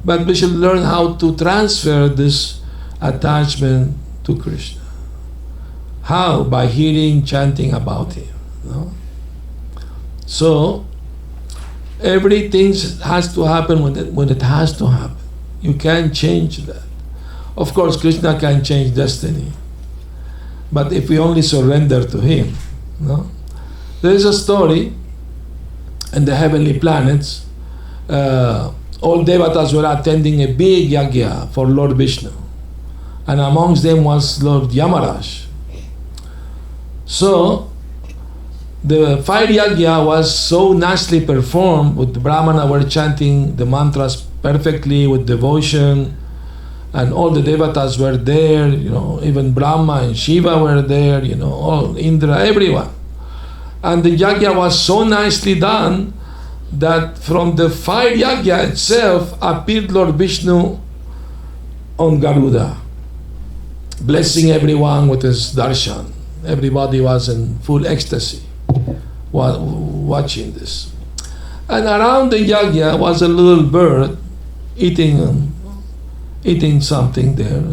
But we should learn how to transfer this attachment to Krishna. How? By hearing, chanting about Him. So, everything has to happen when it has to happen. You can't change that. Of course, Krishna can change destiny. But if we only surrender to Him, there is a story in the heavenly planets. All devatas were attending a big yagya for Lord Vishnu. And amongst them was Lord Yamaraj. So the fire yagya was so nicely performed, with the Brahmana were chanting the mantras perfectly with devotion, and all the devatas were there, even Brahma and Shiva were there, all Indra, everyone. And the yagya was so nicely done that from the fire yagya itself appeared Lord Vishnu on Garuda, blessing everyone with his darshan. Everybody was in full ecstasy watching this. And around the yagya was a little bird eating something there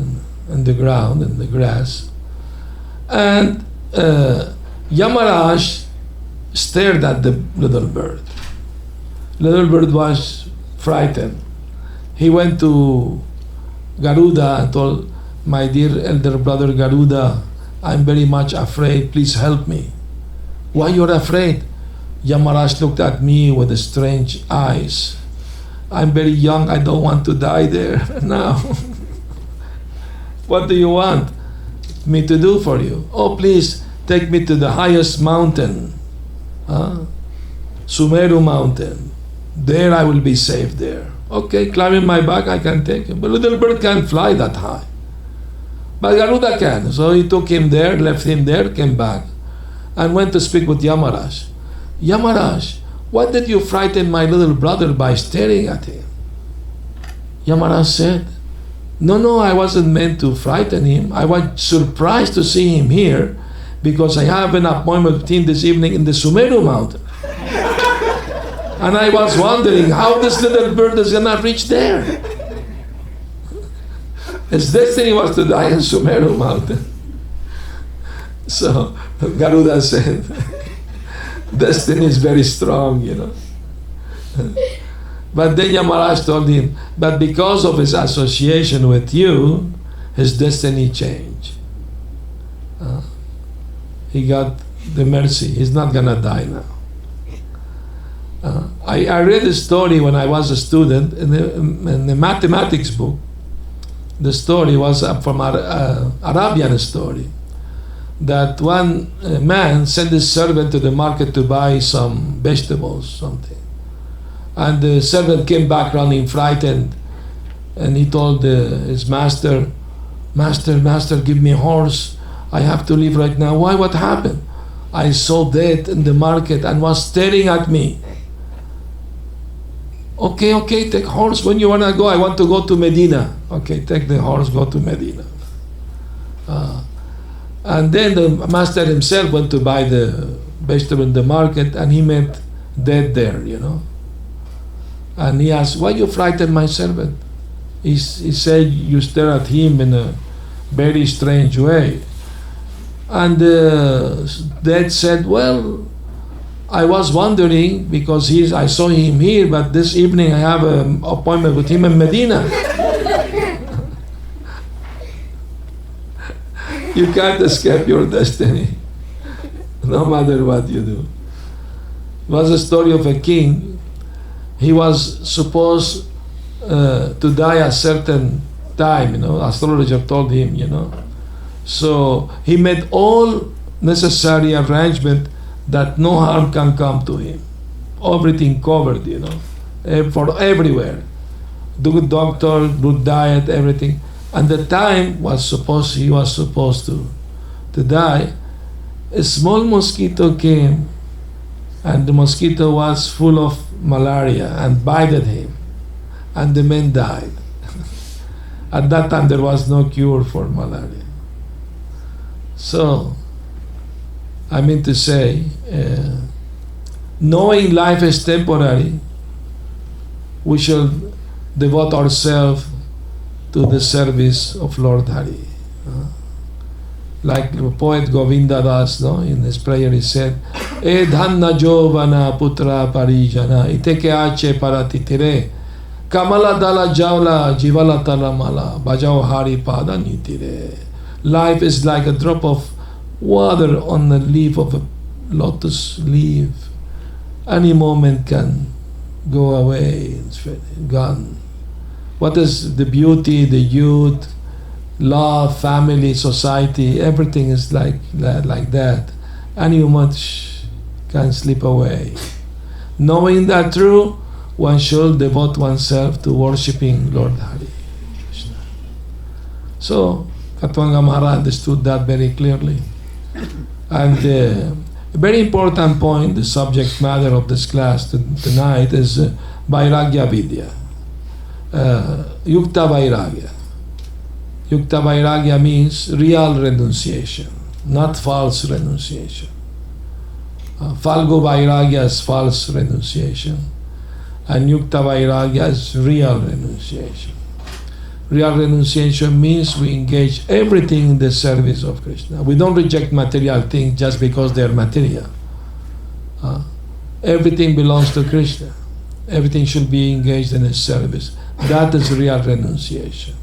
in the ground, in the grass. And Yamaraj stared at the little bird. Little bird was frightened. He went to Garuda and told, "My dear elder brother Garuda, I'm very much afraid, please help me." "Why you're afraid?" Yamaraj looked at me with strange eyes. "I'm very young, I don't want to die there now." "What do you want me to do for you?" "Oh, please take me to the highest mountain, Sumeru mountain. There I will be safe there." "Okay, climb in my back, I can take you." But little bird can't fly that high. But Garuda can. So he took him there, left him there, came back, and went to speak with Yamaraj. "Yamaraj, why did you frighten my little brother by staring at him?" Yamaraj said, No, I wasn't meant to frighten him. I was surprised to see him here because I have an appointment with him this evening in the Sumeru mountain. And I was wondering how this little bird is going to reach there. His destiny was to die in Sumeru mountain. So Garuda said, destiny is very strong, But then Yamaraj told him, but because of his association with you, his destiny changed. He got the mercy. He's not going to die now. I read a story when I was a student in the mathematics book. The story was from Arabian story, that one man sent his servant to the market to buy some vegetables, something. And the servant came back running frightened, and he told his master, Master, give me a horse. I have to leave right now. Why? What happened? I saw death in the market and was staring at me. Okay, take horse. When you want to go? I want to go to Medina. Okay, take the horse, go to Medina. And then the master himself went to buy the vegetable in the market, and he met death there, And he asked, why you frighten my servant? He said, you stare at him in a very strange way. And Death said, well, I was wondering because I saw him here, but this evening I have an appointment with him in Medina. You can't escape your destiny, no matter what you do. It was a story of a king. He was supposed to die a certain time, astrologer told him, So he made all necessary arrangement that no harm can come to him. Everything covered, for everywhere. Good doctor, good diet, everything. And the time he was supposed to die. A small mosquito came, and the mosquito was full of malaria and bited him, and the man died. At that time there was no cure for malaria. So, I mean to say, knowing life is temporary, we shall devote ourselves to the service of Lord Hare. Like the poet Govinda Das, in his prayer he said, E dhanna jovana putra parijana iteke ache paratitire kamala dala jaula jivala talamala bajao hari pada nitire. Life is like a drop of water on the leaf of a lotus leaf. Any moment can go away, it's gone. What is the beauty, the youth, love, family, society, everything is like that. and you much can slip away. Knowing that true, one should devote oneself to worshipping Lord Hare Krishna. So, Katwanga Maharaj understood that very clearly. And a very important point, the subject matter of this class tonight is Vairagya Vidya. Yukta-vairagya. Yukta-vairagya means real renunciation, not false renunciation. Falgo-vairagya is false renunciation, and Yukta-vairagya is real renunciation. Real renunciation means we engage everything in the service of Krishna. We don't reject material things just because they are material. Everything belongs to Krishna. Everything should be engaged in His service. That is real renunciation.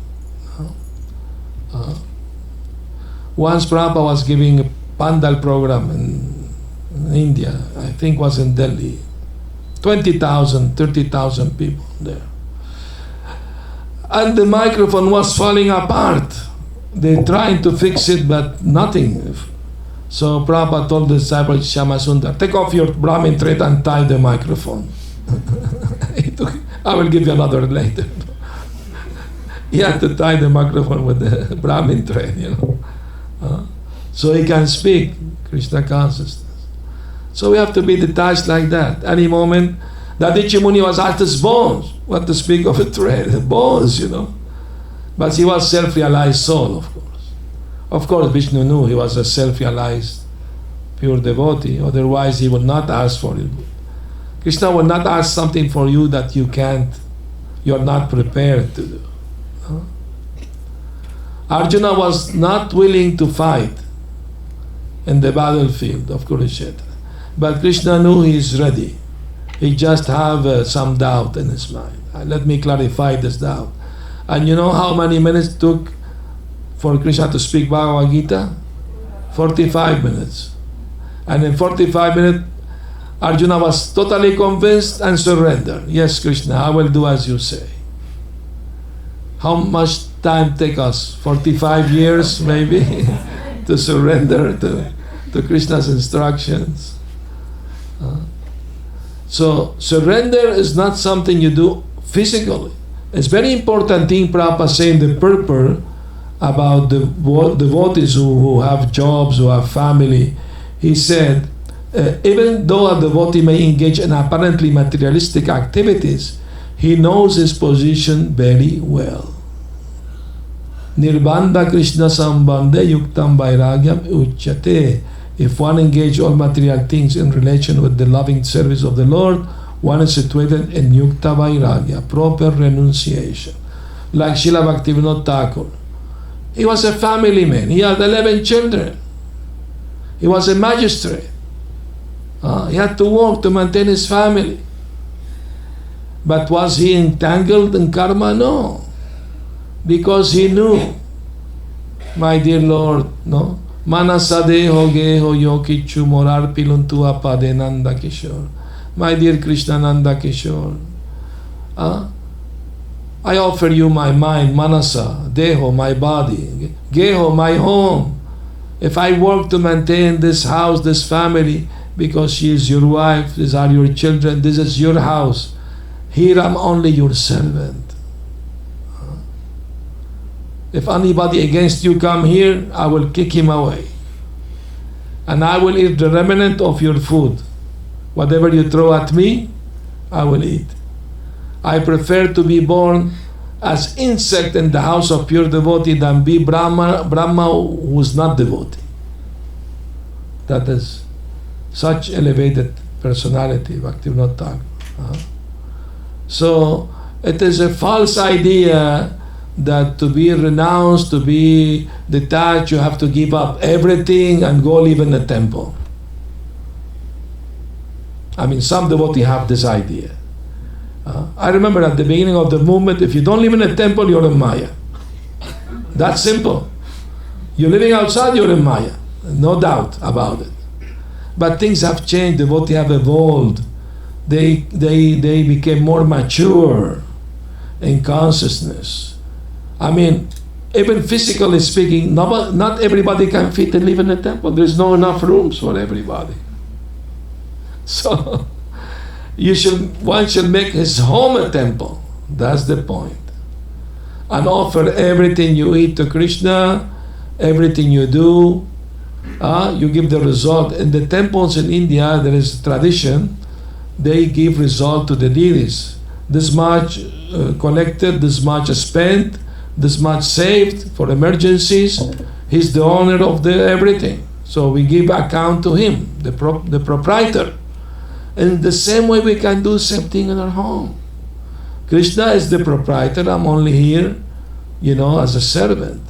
Once Prabhupada was giving a Pandal program in India, I think was in Delhi. 20,000, 30,000 people there. And the microphone was falling apart. They tried to fix it, but nothing. So Prabhupada told the disciple Shama Sundar, take off your Brahmin thread and tie the microphone. I will give you another later. He had to tie the microphone with the Brahmin thread, so he can speak Krishna consciousness. So we have to be detached like that. Any moment, Dadichi Muni was asked his bones, what to speak of a thread, bones, But he was self-realized soul, of course. Of course, Vishnu knew he was a self-realized pure devotee, otherwise he would not ask for it. Krishna will not ask something for you that you're not prepared to do. Arjuna was not willing to fight in the battlefield of Kurukshetra. But Krishna knew he is ready. He just have some doubt in his mind. Let me clarify this doubt. And you know how many minutes it took for Krishna to speak Bhagavad Gita? 45 minutes. And in 45 minutes, Arjuna was totally convinced and surrendered. Yes, Krishna, I will do as you say. How much time take us? 45 years maybe to surrender to Krishna's instructions. So surrender is not something you do physically. It's very important thing Prabhupada saying the purport about the devotees who have jobs, who have family. He said, even though a devotee may engage in apparently materialistic activities, he knows his position very well. Nirbandha Krishna Sambandhe Yuktam Vairagyam Uchyate. If one engages all material things in relation with the loving service of the Lord, one is situated in Yukta-vairagya, proper renunciation. Like Srila Bhaktivinoda Thakur. He was a family man. He had 11 children. He was a magistrate. He had to work to maintain his family. But was he entangled in karma? No. Because he knew, my dear Lord, no? Manasadeho geho yokichu morar piluntu apade Nanda Kishor. My dear Krishna Nanda Kishor, I offer you my mind, manasa, deho, my body, geho, my home. If I work to maintain this house, this family, because she is your wife, these are your children, this is your house, here I'm only your servant. If anybody against you come here, I will kick him away. And I will eat the remnant of your food. Whatever you throw at me, I will eat. I prefer to be born as insect in the house of pure devotee than be Brahma who is not devotee. That is such elevated personality, Bhaktivinoda Thakur. So it is a false idea that to be renounced, to be detached, you have to give up everything and go live in a temple. I mean, some devotees have this idea. I remember at the beginning of the movement, if you don't live in a temple, you're in Maya. That's simple. You're living outside, you're in Maya. No doubt about it. But things have changed, devotees have evolved. They became more mature in consciousness. I mean, even physically speaking, not everybody can fit and live in a temple. There's not enough rooms for everybody. So one should make his home a temple. That's the point. And offer everything you eat to Krishna, everything you do. You give the result. In the temples in India, there is tradition. They give result to the deities. This much collected, this much spent, this much saved for emergencies. He's the owner of the everything. So we give account to him, the proprietor. In the same way we can do same thing in our home. Krishna is the proprietor. I'm only here, as a servant,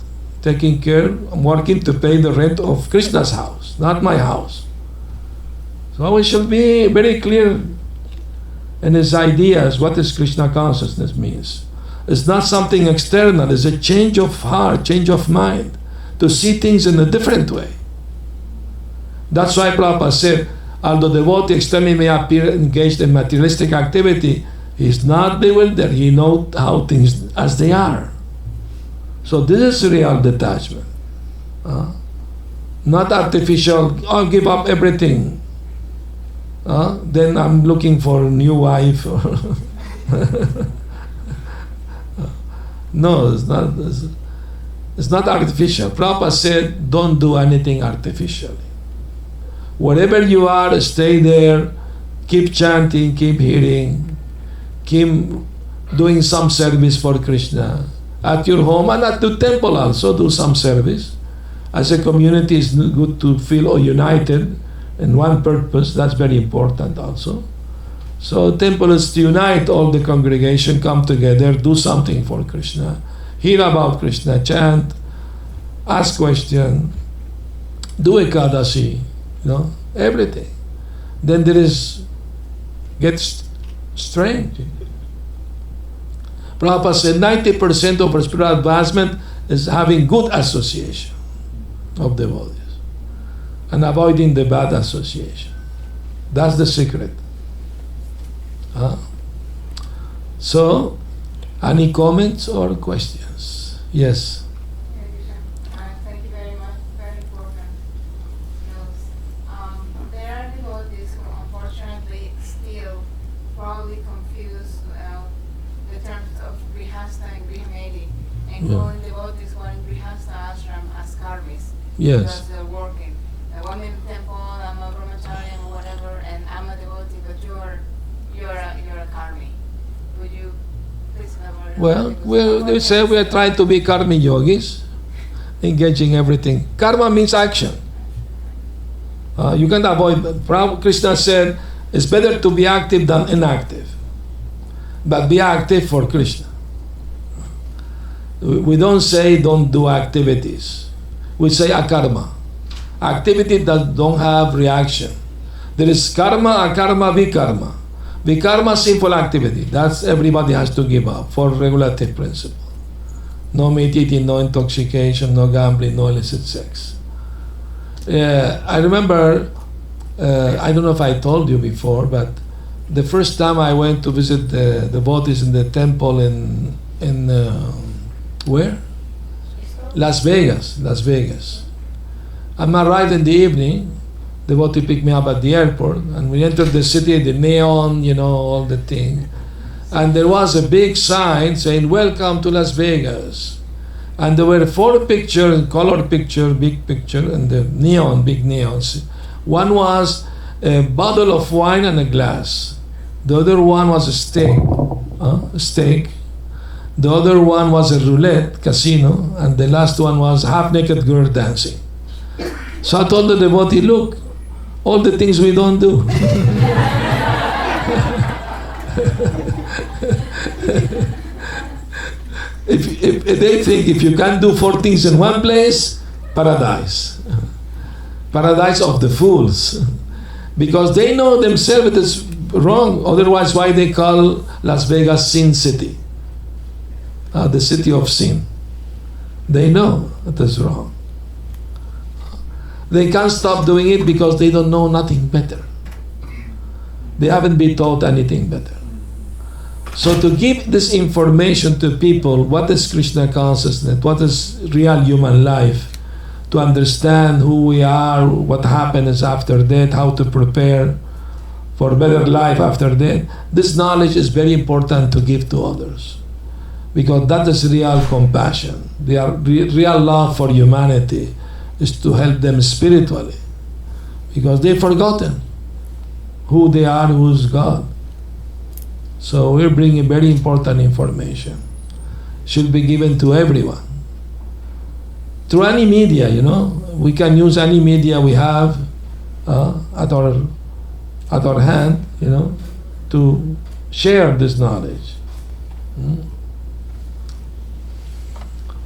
taking care. I'm working to pay the rent of Krishna's house, not my house. So we should be very clear in his ideas what is Krishna consciousness means. It's not something external. It's a change of heart, change of mind, to see things in a different way. That's why Prabhupada said, although the devotee externally may appear engaged in materialistic activity, he is not bewildered. He knows how things as they are. So this is real detachment. Not artificial, I'll give up everything. Then I'm looking for a new wife. No, it's not artificial. Prabhupada said, don't do anything artificially. Wherever you are, stay there, keep chanting, keep hearing, keep doing some service for Krishna. At your home and at the temple also do some service. As a community, it's good to feel united in one purpose. That's very important also. So temple is to unite all the congregation, come together, do something for Krishna, hear about Krishna, chant, ask question, do ekadashi, everything. Then gets strange. Prabhupada said 90% of our spiritual advancement is having good association of devotees and avoiding the bad association. That's the secret. So, any comments or questions? Yes. Thank you very much. Very important. There are devotees who unfortunately still probably confuse the terms of grihastha and grihmedi, and calling devotees who are in grihastha ashram as karmis. Yes. Because they're working. I'm in the temple, I'm a brahmachari or whatever, and I'm a devotee, but you're a karmi. Would you please elaborate? Well, they say we are trying to be karmi yogis, engaging everything. Karma means action. You can't avoid. Krishna said it's better to be active than inactive. But be active for Krishna. We don't say don't do activities. We say akarma. Activity that don't have reaction. There is karma, akarma, vikarma. Vikarma, simple activity. That's everybody has to give up for regulative principle. No meat eating, no intoxication, no gambling, no illicit sex. I remember, I don't know if I told you before, but the first time I went to visit the devotees in the temple in where? Las Vegas. I'm arrived in the evening. Devotee picked me up at the airport, and we entered the city, the neon, all the thing. And there was a big sign saying, "Welcome to Las Vegas." And there were 4 pictures, color picture, big picture, and the neon, big neons. One was a bottle of wine and a glass. The other one was a steak. The other one was a roulette, casino, and the last one was half-naked girl dancing. So I told the devotee, look, all the things we don't do. if they think if you can do 4 things in one place, paradise. Paradise of the fools. Because they know themselves it is wrong. Otherwise, why they call Las Vegas Sin City? The city of sin. They know it is wrong. They can't stop doing it because they don't know nothing better. They haven't been taught anything better. So to give this information to people, what is Krishna consciousness, what is real human life, to understand who we are, what happens after death, how to prepare for better life after death, this knowledge is very important to give to others. Because that is real compassion. Real love for humanity is to help them spiritually. Because they've forgotten who they are, who's God. So we're bringing very important information. Should be given to everyone. Through any media, we can use any media we have at our hand, to share this knowledge.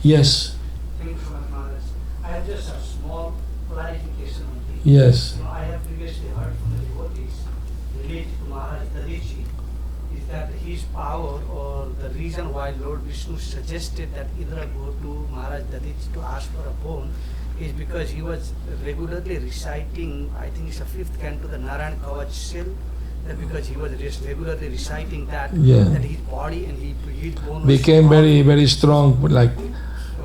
Yes. Thank you so much, Maharaj. I have just a small clarification on this. Yes. I have previously heard from the devotees related to Maharaj Dadichi is that his power or the reason why Lord Vishnu suggested that Indra go to Maharaj Dadichi to ask for a boon is because he was regularly reciting, I think it's the 5th canto, the Narayan Kavach Sil, that because he was just regularly reciting that, that his body and his bone became very, very strong,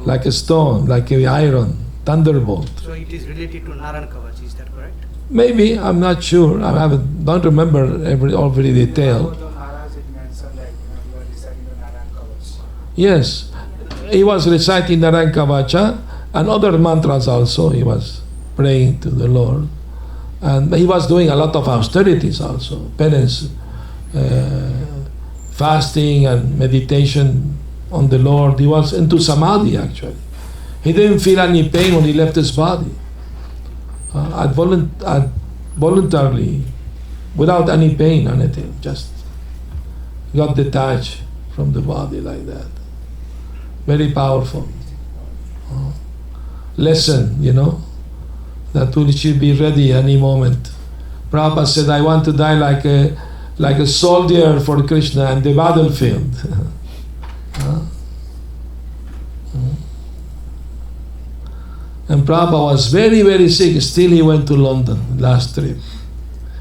like a stone, like a iron, thunderbolt. So it is related to Narayan Kavach, is that correct? Maybe, I'm not sure. Don't remember every detail. Yes, he was reciting Narayan Kavacha and other mantras also. He was praying to the Lord. And he was doing a lot of austerities also, penance, fasting and meditation on the Lord. He was into samadhi actually. He didn't feel any pain when he left his body. Voluntarily, without any pain or anything, just got detached from the body like that. Very powerful. Lesson, that we should be ready any moment. Prabhupada said, I want to die like a soldier for Krishna in the battlefield. And Prabhupada was very, very sick. Still he went to London last trip.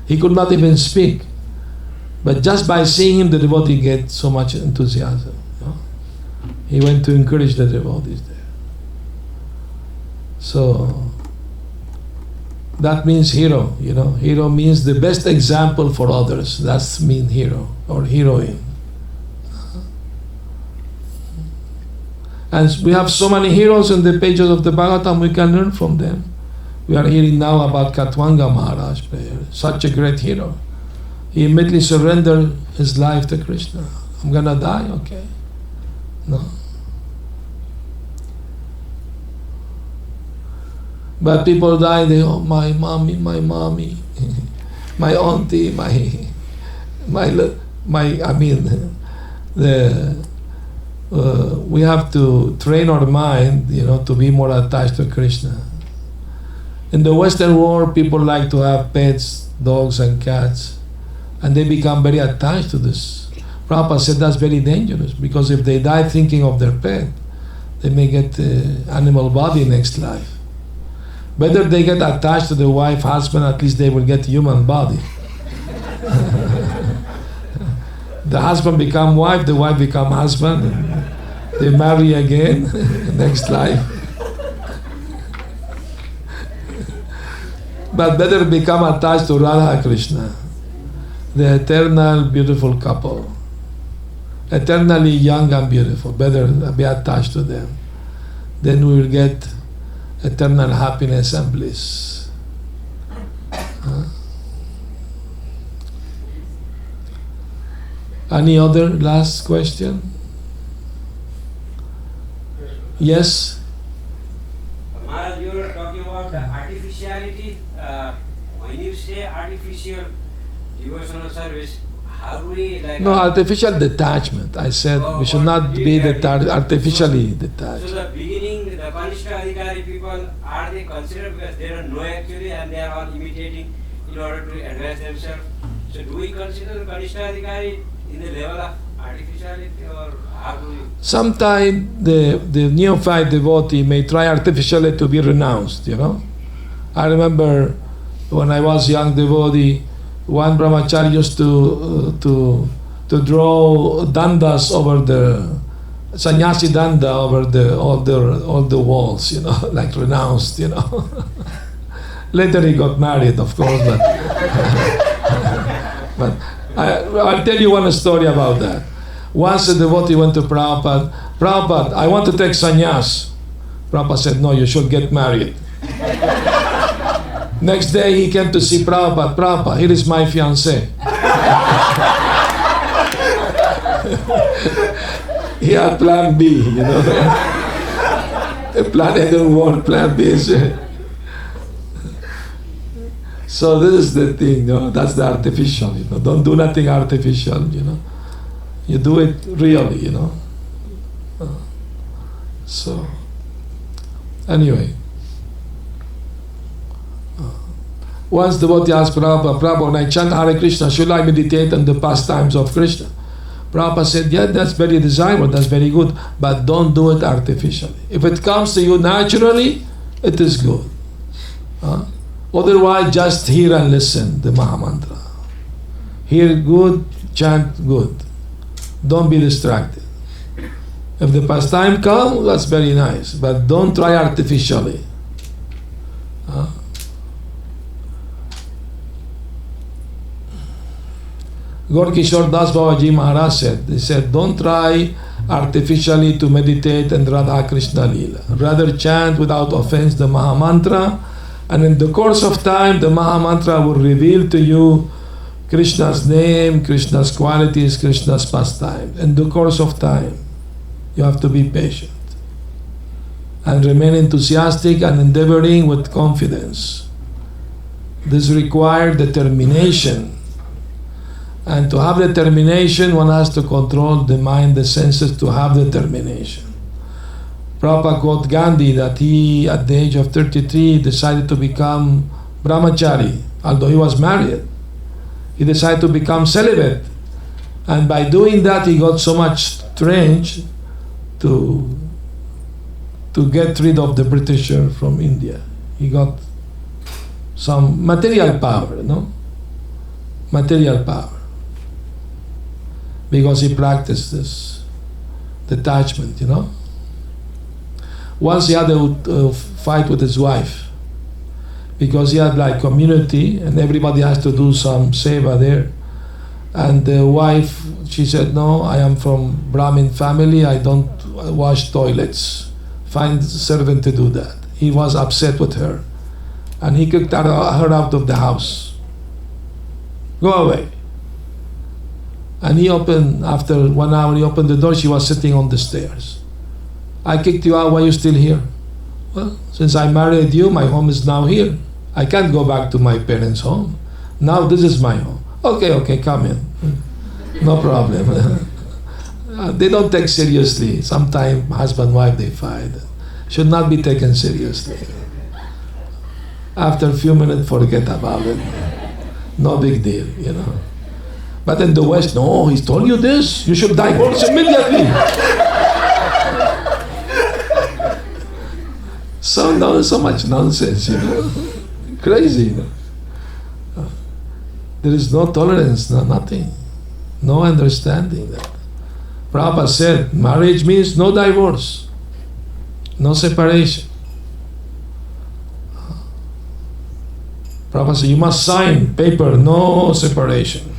He could not even speak. But just by seeing him, the devotee get so much enthusiasm. He went to encourage the devotees there. So that means hero, Hero means the best example for others. That's mean hero or heroine. And we have so many heroes in the pages of the Bhagavatam, we can learn from them. We are hearing now about Katwanga Maharaj, such a great hero. He immediately surrendered his life to Krishna. I'm gonna die, okay. No. But people die, they, my mommy, my auntie, we have to train our mind, to be more attached to Krishna. In the Western world, people like to have pets, dogs and cats, and they become very attached to this. Prabhupada said that's very dangerous, because if they die thinking of their pet, they may get animal body next life. Better they get attached to the wife, husband, at least they will get human body. The husband become wife, the wife become husband, and they marry again next life. But better become attached to Radha Krishna, the eternal beautiful couple. Eternally young and beautiful. Better be attached to them. Then we will get eternal happiness and bliss. Any other last question? Yes? Maharaj, you were talking about the artificiality. When you say artificial devotional service, how do we No, artificial detachment. I said we should not be artificially detached. So the beginning, the Kanishta Adhikari people, are they considered because they don't know actually and they are all imitating in order to advance themselves? So do we consider the Kanishta Adhikari in the level of artificiality, or how do we? Sometimes the neophyte devotee may try artificially to be renounced, I remember when I was young devotee, one brahmachari used to to draw dandas over the sannyasi danda over all the walls, like renounced, Later he got married, of course, but but I'll tell you one story about that. Once a devotee went to Prabhupada, Prabhupada, I want to take sannyas. Prabhupada said, no, you should get married. Next day he came to see Prabhupada. Prabhupada, here is my fiancée. He had plan B, Plan A didn't work, plan B is... So this is the thing, that's the artificial, Don't do nothing artificial, You do it really, So, anyway. Once devotee asked Prabhupada, Prabhupada, when I chant Hare Krishna, should I meditate on the pastimes of Krishna? Prabhupada said, yeah, that's very desirable, that's very good, but don't do it artificially. If it comes to you naturally, it is good. Otherwise, just hear and listen, the Maha Mantra. Hear good, chant good. Don't be distracted. If the pastime comes, that's very nice, but don't try artificially. Gaur Kishor Das Babaji Maharaj said, he said, don't try artificially to meditate and Radha Krishna Leela. Rather chant without offense the Maha Mantra, and in the course of time the Maha Mantra will reveal to you Krishna's name, Krishna's qualities, Krishna's pastime. In the course of time, you have to be patient and remain enthusiastic and endeavoring with confidence. This requires determination. And to have determination, one has to control the mind, the senses, to have determination. Prabhupada quoted Gandhi that he, at the age of 33, decided to become brahmachari, although he was married. He decided to become celibate. And by doing that, he got so much strength to get rid of the Britisher from India. He got some material power, Material power. Because he practiced this detachment, Once he had a fight with his wife, because he had like community and everybody has to do some seva there. And the wife, she said, no, I am from Brahmin family, I don't wash toilets. Find a servant to do that. He was upset with her. And he kicked her out of the house. Go away. And he opened, after 1 hour, he opened the door, she was sitting on the stairs. I kicked you out, why are you still here? Well, since I married you, my home is now here. I can't go back to my parents' home. Now this is my home. Okay, come in. No problem. They don't take seriously. Sometimes husband, wife, they fight. Should not be taken seriously. After a few minutes, forget about it. No big deal, But in the West, no, he's told you this. You should divorce immediately. So much nonsense, Crazy, There is no tolerance, nothing. No understanding that. Prabhupada said, marriage means no divorce, no separation. Prabhupada said, you must sign paper, no separation.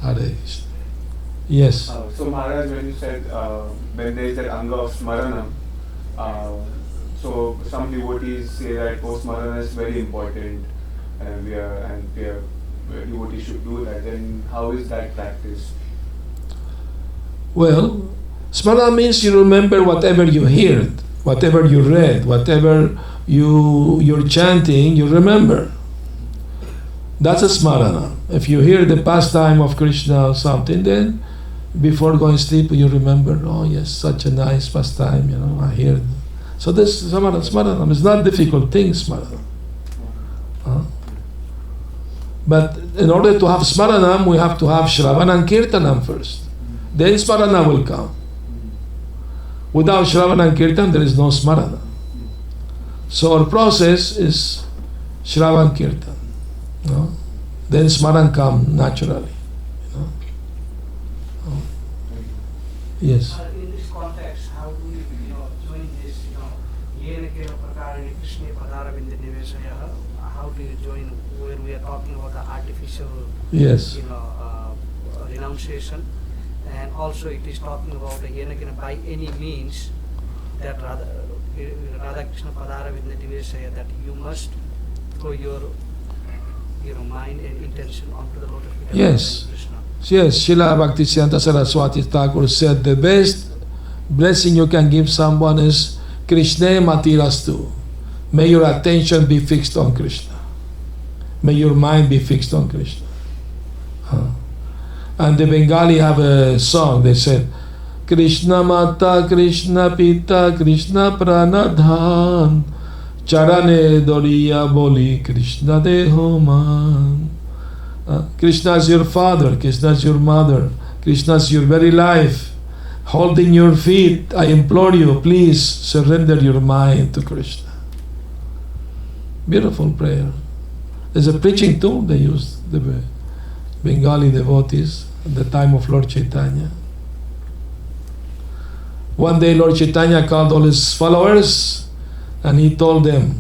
Hare. Yes. So Maharaj, when you said when there is that anga of smaranam, so some devotees say that smarana is very important, and devotees should do that. Then how is that practiced? Well, smarana means you remember whatever you heard, whatever you read, whatever you're chanting, you remember. That's a smarana. If you hear the pastime of Krishna or something, then before going to sleep, you remember, oh yes, such a nice pastime, I hear. So this smarana is not difficult thing, smarana. But in order to have smaranam, we have to have shravanam and kirtanam first. Then smarana will come. Without shravanam and kirtan, there is no smarana. So our process is shravan kirtan. then Smaran come naturally. Yes. In this context, how do we, join this, Yena Kela Prakarini Krishna Padaravinda Nivesaya, how do you join where we are talking about the artificial, Yes. renunciation, and also it is talking about the Yena Kela by any means that Radha Krishna Padaravinda Nivesaya, that you must throw your mind and intention onto the lotus feet of Yes. Krishna. Yes, Srila Bhakti Siddhanta Saraswati Thakur said the best blessing you can give someone is Krishna Matirastu. May your attention be fixed on Krishna. May your mind be fixed on Krishna. And the Bengali have a song, they said, Krishna Mata, Krishna Pita, Krishna Pranadhan, Charane Doriya Boli, Krishna Deho Man. Krishna is your father, Krishna is your mother, Krishna is your very life. Holding your feet, I implore you, please surrender your mind to Krishna. Beautiful prayer. There's a preaching tool they used, the Bengali devotees at the time of Lord Chaitanya. One day Lord Chaitanya called all his followers and he told them,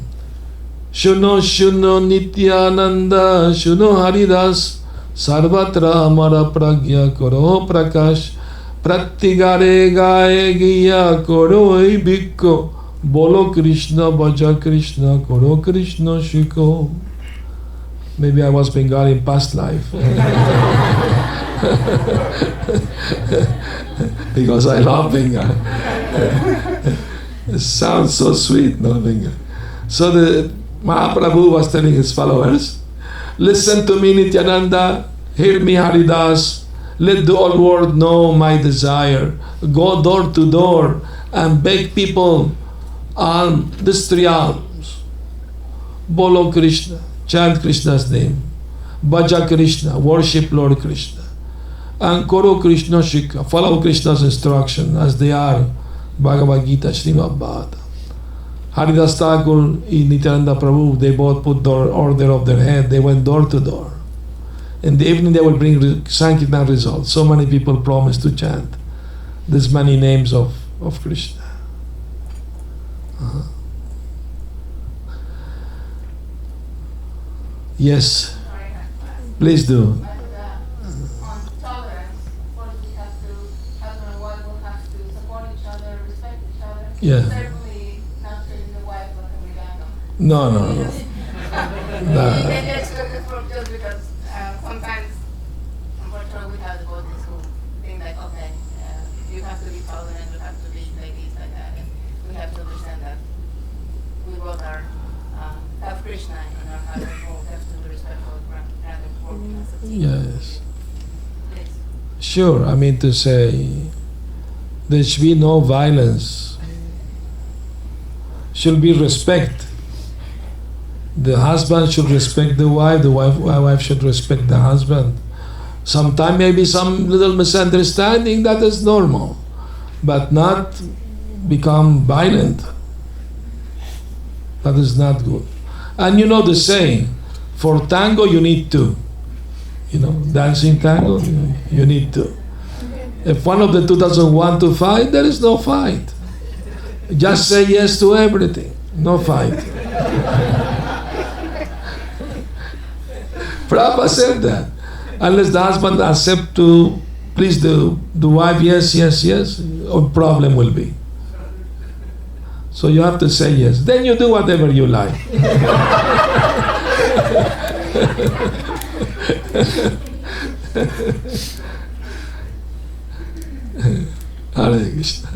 Shuno Shuno Nityananda Shuno Haridas Sarvatra Amara Pragya Koro Prakash Pratigare Gaye Giya Koro Bhikko Bolo Krishna Bhaja Krishna Koro Krishna Shiko. Maybe I was Bengali in past life. Because I love Bengali. It sounds so sweet, no Bengali. So the Mahaprabhu was telling his followers, listen to me Nityananda, hear me Haridas, let the whole world know my desire. Go door to door and beg people these 3 alms. Bolo Krishna, chant Krishna's name. Bhaja Krishna, worship Lord Krishna. And Koro Krishna Shikha, follow Krishna's instruction as they are. Bhagavad Gita, Srimad Bhagavatam. Haridas Thakur and Nityananda Prabhu, they both put the order of their head. They went door to door. In the evening they will bring Sankirtan results. So many people promise to chant these many names of Krishna. Yes, please do. On tolerance, of course, we have to, husband and wife will have to support each other, respect each other. Yeah. Certainly not treating the wife like a regalo. No. It's just because sometimes, unfortunately, we have devotees who think like, okay, you have to be tolerant, you have to be like this, like that, and we have to understand that we both are have Krishna in our heart, and we have to be respectful and working as a team. Yes. Yes. Sure, I mean to say, there should be no violence. Should be respect. The husband should respect the wife should respect the husband. Sometimes maybe some little misunderstanding, that is normal, but not become violent. That is not good. And you know the saying, for tango you need 2. Dancing tango, you need 2. If one of the two doesn't want to fight, there is no fight. Just say yes to everything, no fight. Prabhupada said that. Unless the husband accepts to please the wife, yes, a problem will be. So you have to say yes. Then you do whatever you like. Hare Krishna.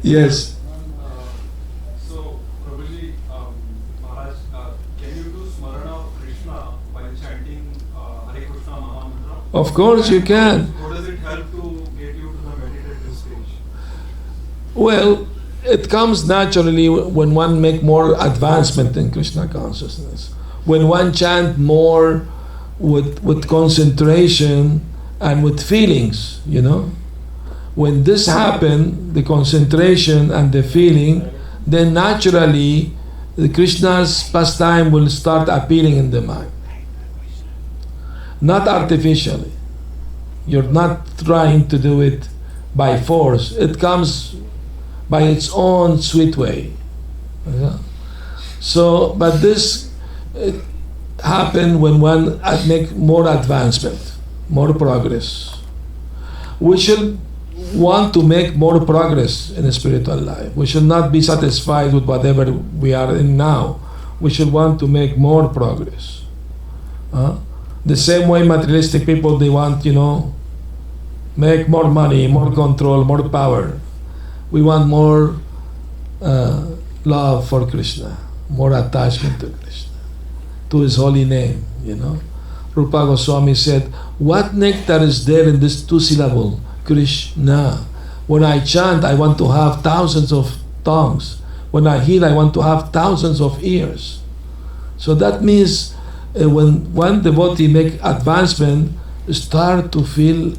Yes. So, Prabhuji, Maharaj, can you do Smarana of Krishna while chanting Hare Krishna Maha Mantra? Of course you can. How does it help to get you to the meditative stage? Well, it comes naturally when one make more advancement in Krishna consciousness. When one chant more with concentration and with feelings, When this happen, the concentration and the feeling, then naturally the Krishna's pastime will start appearing in the mind. Not artificially. You're not trying to do it by force. It comes by its own sweet way. Yeah. So, but this happen when one make more advancement, more progress. We should want to make more progress in the spiritual life. We should not be satisfied with whatever we are in now. We should want to make more progress. The same way materialistic people, they want, make more money, more control, more power. We want more love for Krishna, more attachment to Krishna, to His holy name, Rupa Goswami said, what nectar is there in this two-syllable, Krishna? When I chant, I want to have thousands of tongues. When I hear, I want to have thousands of ears. So that means when one devotee make advancement, start to feel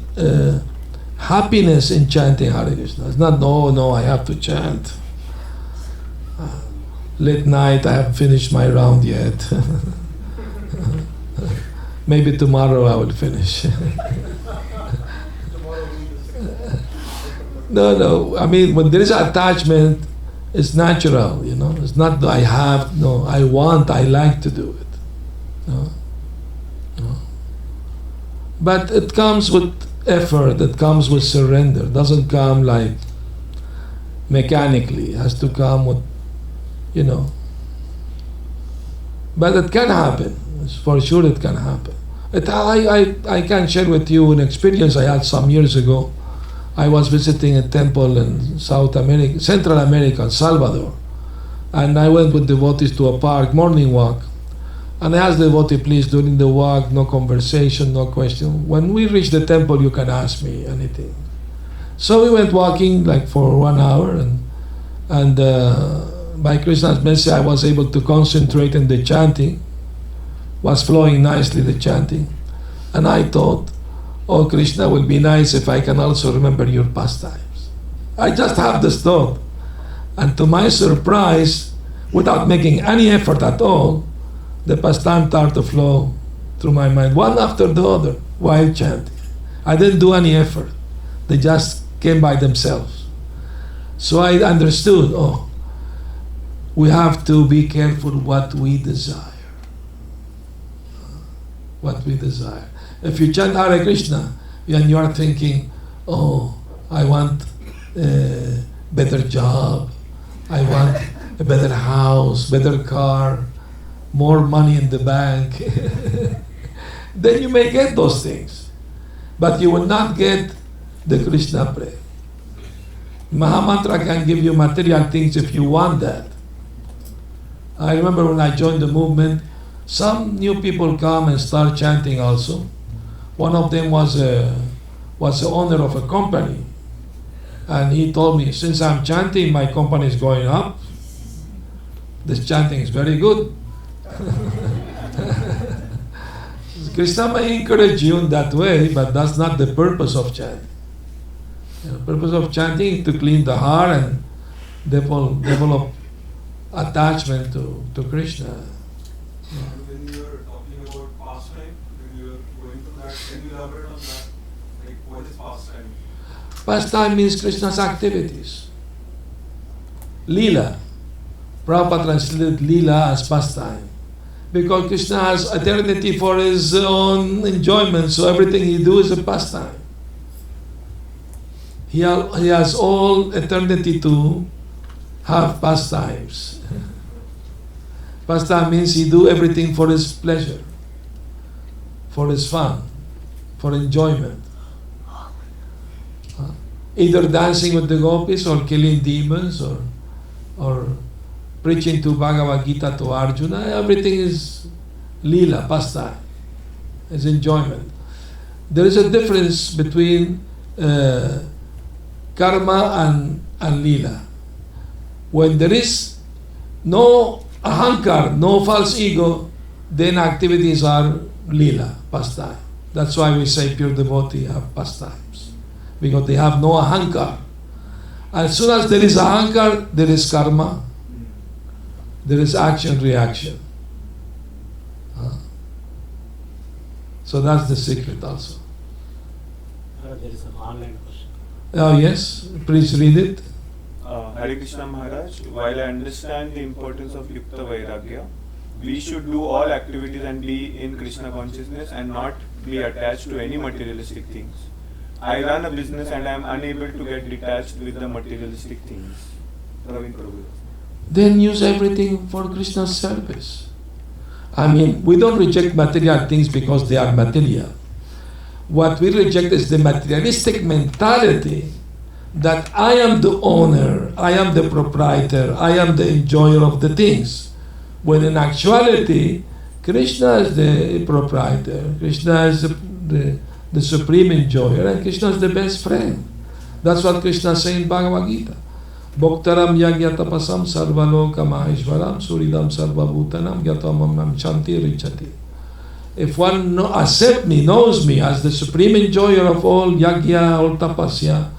happiness in chanting Hare Krishna. It's not, no, I have to chant. Late night, I haven't finished my round yet. Maybe tomorrow I will finish. No. I mean, when there is attachment, it's natural, It's not I have, no, I want, I like to do it. No. But it comes with effort, it comes with surrender. It doesn't come like mechanically. It has to come with, But it can happen. For sure it can happen. I can share with you an experience I had some years ago. I was visiting a temple in Central America, Salvador. And I went with devotees to a park, morning walk. And I asked the devotee, please, during the walk, no conversation, no question. When we reach the temple, you can ask me anything. So we went walking like for 1 hour, and by Krishna's mercy, I was able to concentrate in the chanting. Was flowing nicely, the chanting. And I thought, oh, Krishna, will be nice if I can also remember your pastimes. I just have this thought. And to my surprise, without making any effort at all, the pastime started to flow through my mind, one after the other, while chanting. I didn't do any effort. They just came by themselves. So I understood, we have to be careful what we desire. What we desire. If you chant Hare Krishna and you are thinking, I want a better job, I want a better house, better car, more money in the bank, then you may get those things. But you will not get the Krishna prayer. Maha Mantra can give you material things if you want that. I remember when I joined the movement, some new people come and start chanting also. One of them was the owner of a company. And he told me, since I'm chanting, my company is going up. This chanting is very good. Krishna may encourage you in that way, but that's not the purpose of chanting. The purpose of chanting is to clean the heart and develop attachment to Krishna. When you were talking about pastime, when you were going to that, can you elaborate on that? Like, what is pastime? Pastime means Krishna's activities. Leela. Prabhupada translated Leela as pastime. Because Krishna has eternity for his own enjoyment, so everything he does is a pastime. He has all eternity to have pastimes. Pastime means he do everything for his pleasure, for his fun, for enjoyment. Either dancing with the gopis or killing demons or preaching to Bhagavad Gita to Arjuna, everything is Leela, pastime, is enjoyment. There is a difference between karma and Leela. When there is no ahankar, no false ego, then activities are Leela, pastime. That's why we say pure devotee have pastimes, because they have no ahankar. As soon as there is ahankar, there is karma. there is action reaction. So that's the secret also. There is an online question. Oh yes, please read it. Hare Krishna Maharaj, while I understand the importance of Yukta-vairagya, we should do all activities and be in Krishna consciousness and not be attached to any materialistic things. I run a business and I am unable to get detached with the materialistic things. Praveen Prabhu. Then use everything for Krishna's service. I mean, we don't reject material things because they are material. What we reject is the materialistic mentality that I am the owner, I am the proprietor, I am the enjoyer of the things. When in actuality, Krishna is the proprietor, Krishna is the supreme enjoyer, and Krishna is the best friend. That's what Krishna says in Bhagavad Gita. Bhoktaram yagya tapasam sarvaloka maheshwaram suridam sarvabhutanam yatamam chanti richati. If one accepts me, knows me as the supreme enjoyer of all yagya, all tapasya,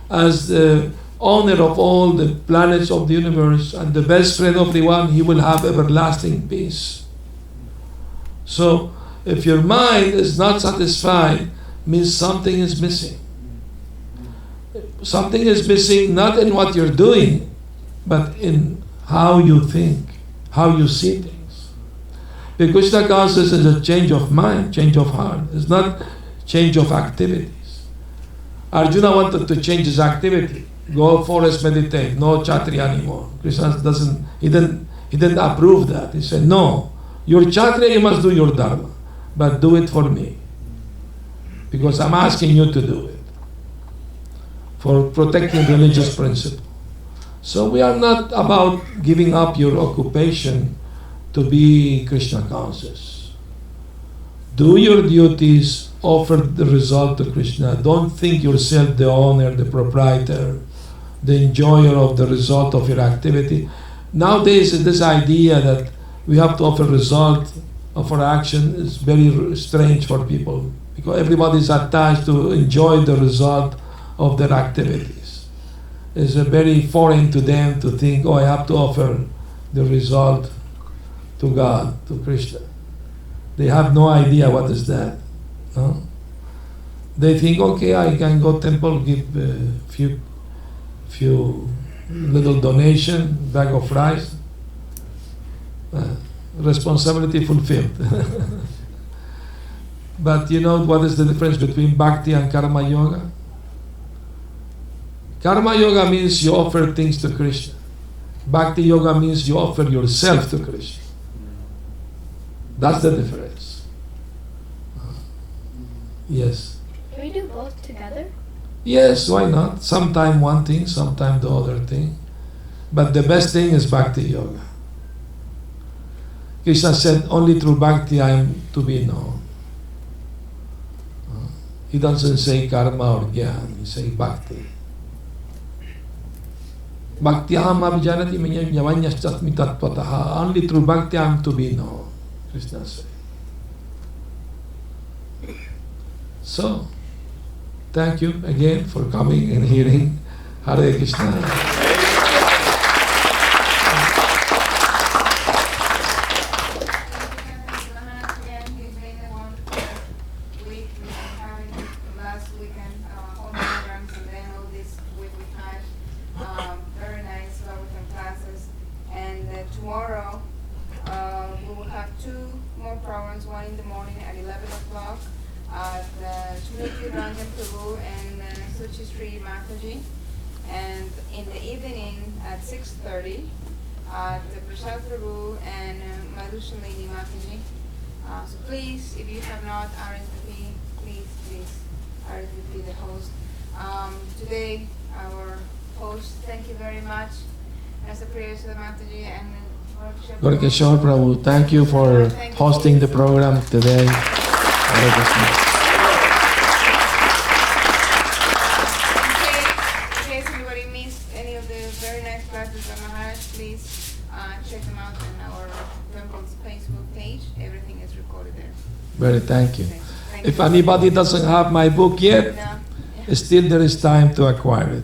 as the owner of all the planets of the universe and the best friend of everyone, he will have everlasting peace. So, if your mind is not satisfied, means something is missing. Something is missing not in what you're doing, but in how you think, how you see things. The Krishna consciousness is a change of mind, change of heart. It's not change of activities. Arjuna wanted to change his activity. Go forest, meditate, no Kshatriya anymore. Krishna he didn't approve that. He said, no, you're Kshatriya, you must do your dharma, but do it for me. Because I'm asking you to do it. For protecting religious principle. So we are not about giving up your occupation to be Krishna conscious. Do your duties, offer the result to Krishna. Don't think yourself the owner, the proprietor, the enjoyer of the result of your activity. Nowadays, this idea that we have to offer result of our action is very strange for people, because everybody is attached to enjoy the result of their activities. It's very foreign to them to think, oh, I have to offer the result to God, to Krishna. They have no idea what is that. No? They think, okay, I can go temple, give few little donation, bag of rice, responsibility fulfilled. But you know what is the difference between Bhakti and Karma Yoga? Karma Yoga means you offer things to Krishna. Bhakti Yoga means you offer yourself to Krishna. That's the difference. Yes. Can we do both together? Yes, why not? Sometime one thing, sometime the other thing. But the best thing is Bhakti Yoga. Krishna said, only through Bhakti I am to be known. He doesn't say karma or jnana, he says Bhakti. Bhaktyaham abhijanati manyavanyashtasmi tattvataha. Only through Bhakti I am to be known, Krishna said. So, thank you again for coming and hearing Hare Krishna. So please, if you have not RSVP, please RSVP the host. Today, our host, thank you very much, Rasapriya Mataji and Gaur Kishor Prabhu, thank you for hosting the program today. In case anybody missed any of the very nice classes on Maharaj, please check them out on our temple's Facebook page. Everything is recorded there. Very thank you. Thank If you. anybody doesn't have my book yet, No. still there is time to acquire it.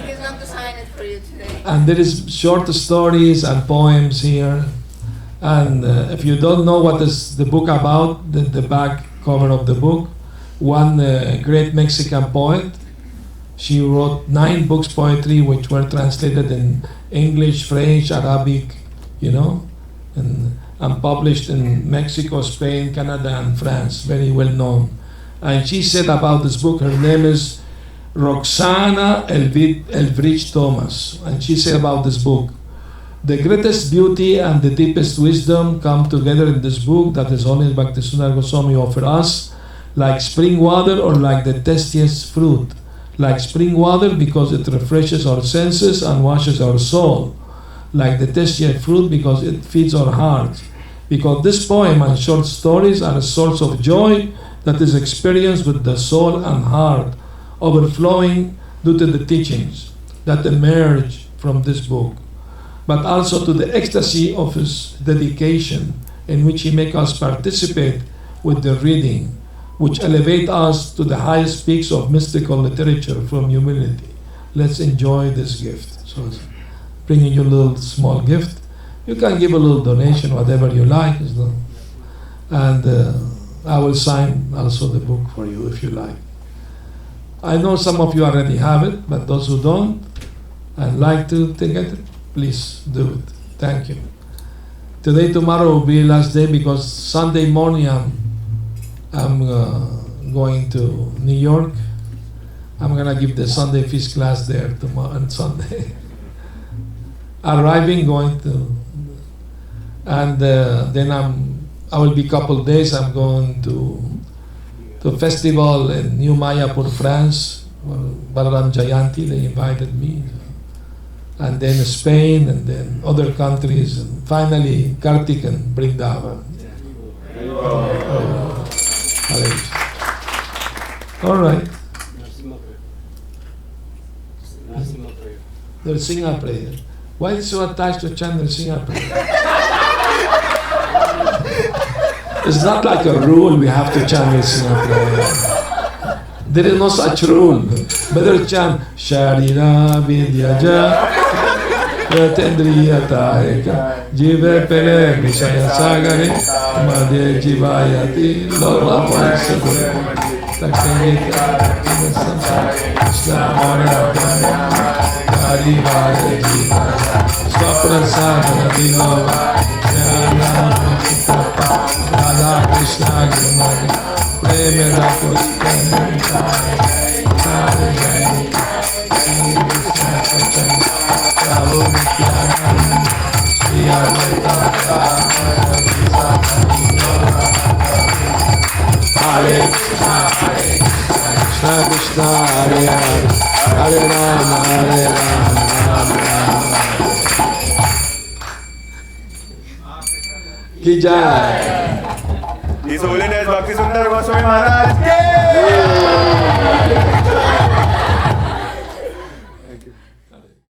He's going to sign it for you today. And there is short stories and poems here. And if you don't know what is the book about, the back cover of the book, one great Mexican poet, she wrote 9 books poetry which were translated in English, French, Arabic, and published in Mexico, Spain, Canada, and France, very well known. And she said about this book, her name is Roxana Elbridge Thomas, and she said about this book, the greatest beauty and the deepest wisdom come together in this book that His Holiness Bhakti SundarGoswami offer us, like spring water or like the tastiest fruit. Like spring water because it refreshes our senses and washes our soul. Like the tastiest fruit because it feeds our hearts. Because this poem and short stories are a source of joy that is experienced with the soul and heart, overflowing due to the teachings that emerge from this book, but also to the ecstasy of his dedication in which he makes us participate with the reading, which elevate us to the highest peaks of mystical literature from humility. Let's enjoy this gift. So bringing you a little small gift. You can give a little donation, whatever you like. And I will sign also the book for you if you like. I know some of you already have it, but those who don't and like to get it, please do it. Thank you. Today, tomorrow will be last day because Sunday morning I'm going to New York. I'm going to give the Sunday feast class there tomorrow and Sunday. Arriving, going to, and then I will be couple days. I'm going to a festival in New Mayapur, France. Balaram Jayanti, they invited me. And then Spain, and then other countries, and finally Kartik and Vrindavan. All right. They'll sing our prayer. Why is it so attached to Chandler sing our prayer? It's not like a rule we have to chant sing our prayer. There is no such rule. Better chant Sharira Vidyaja Yatendriyatayaka Jive Pele Vishaya Sagare Madhe Jivayati Lova Vaisagure Takshayita Islamana Kali Vaya Jivaya Swaprasana Dilova Jnana Mukitapa Radha Krishna Gurmani Premera Puspana Hare Hare Krishna Chaitanya Prabhu Nityananda Shri Advaita Hare Krishna Krishna Krishna Hare Hare Hare Rama Hare Rama Rama Rama Ki Jai. His Holiness Bhakti SundarGoswami Maharaj.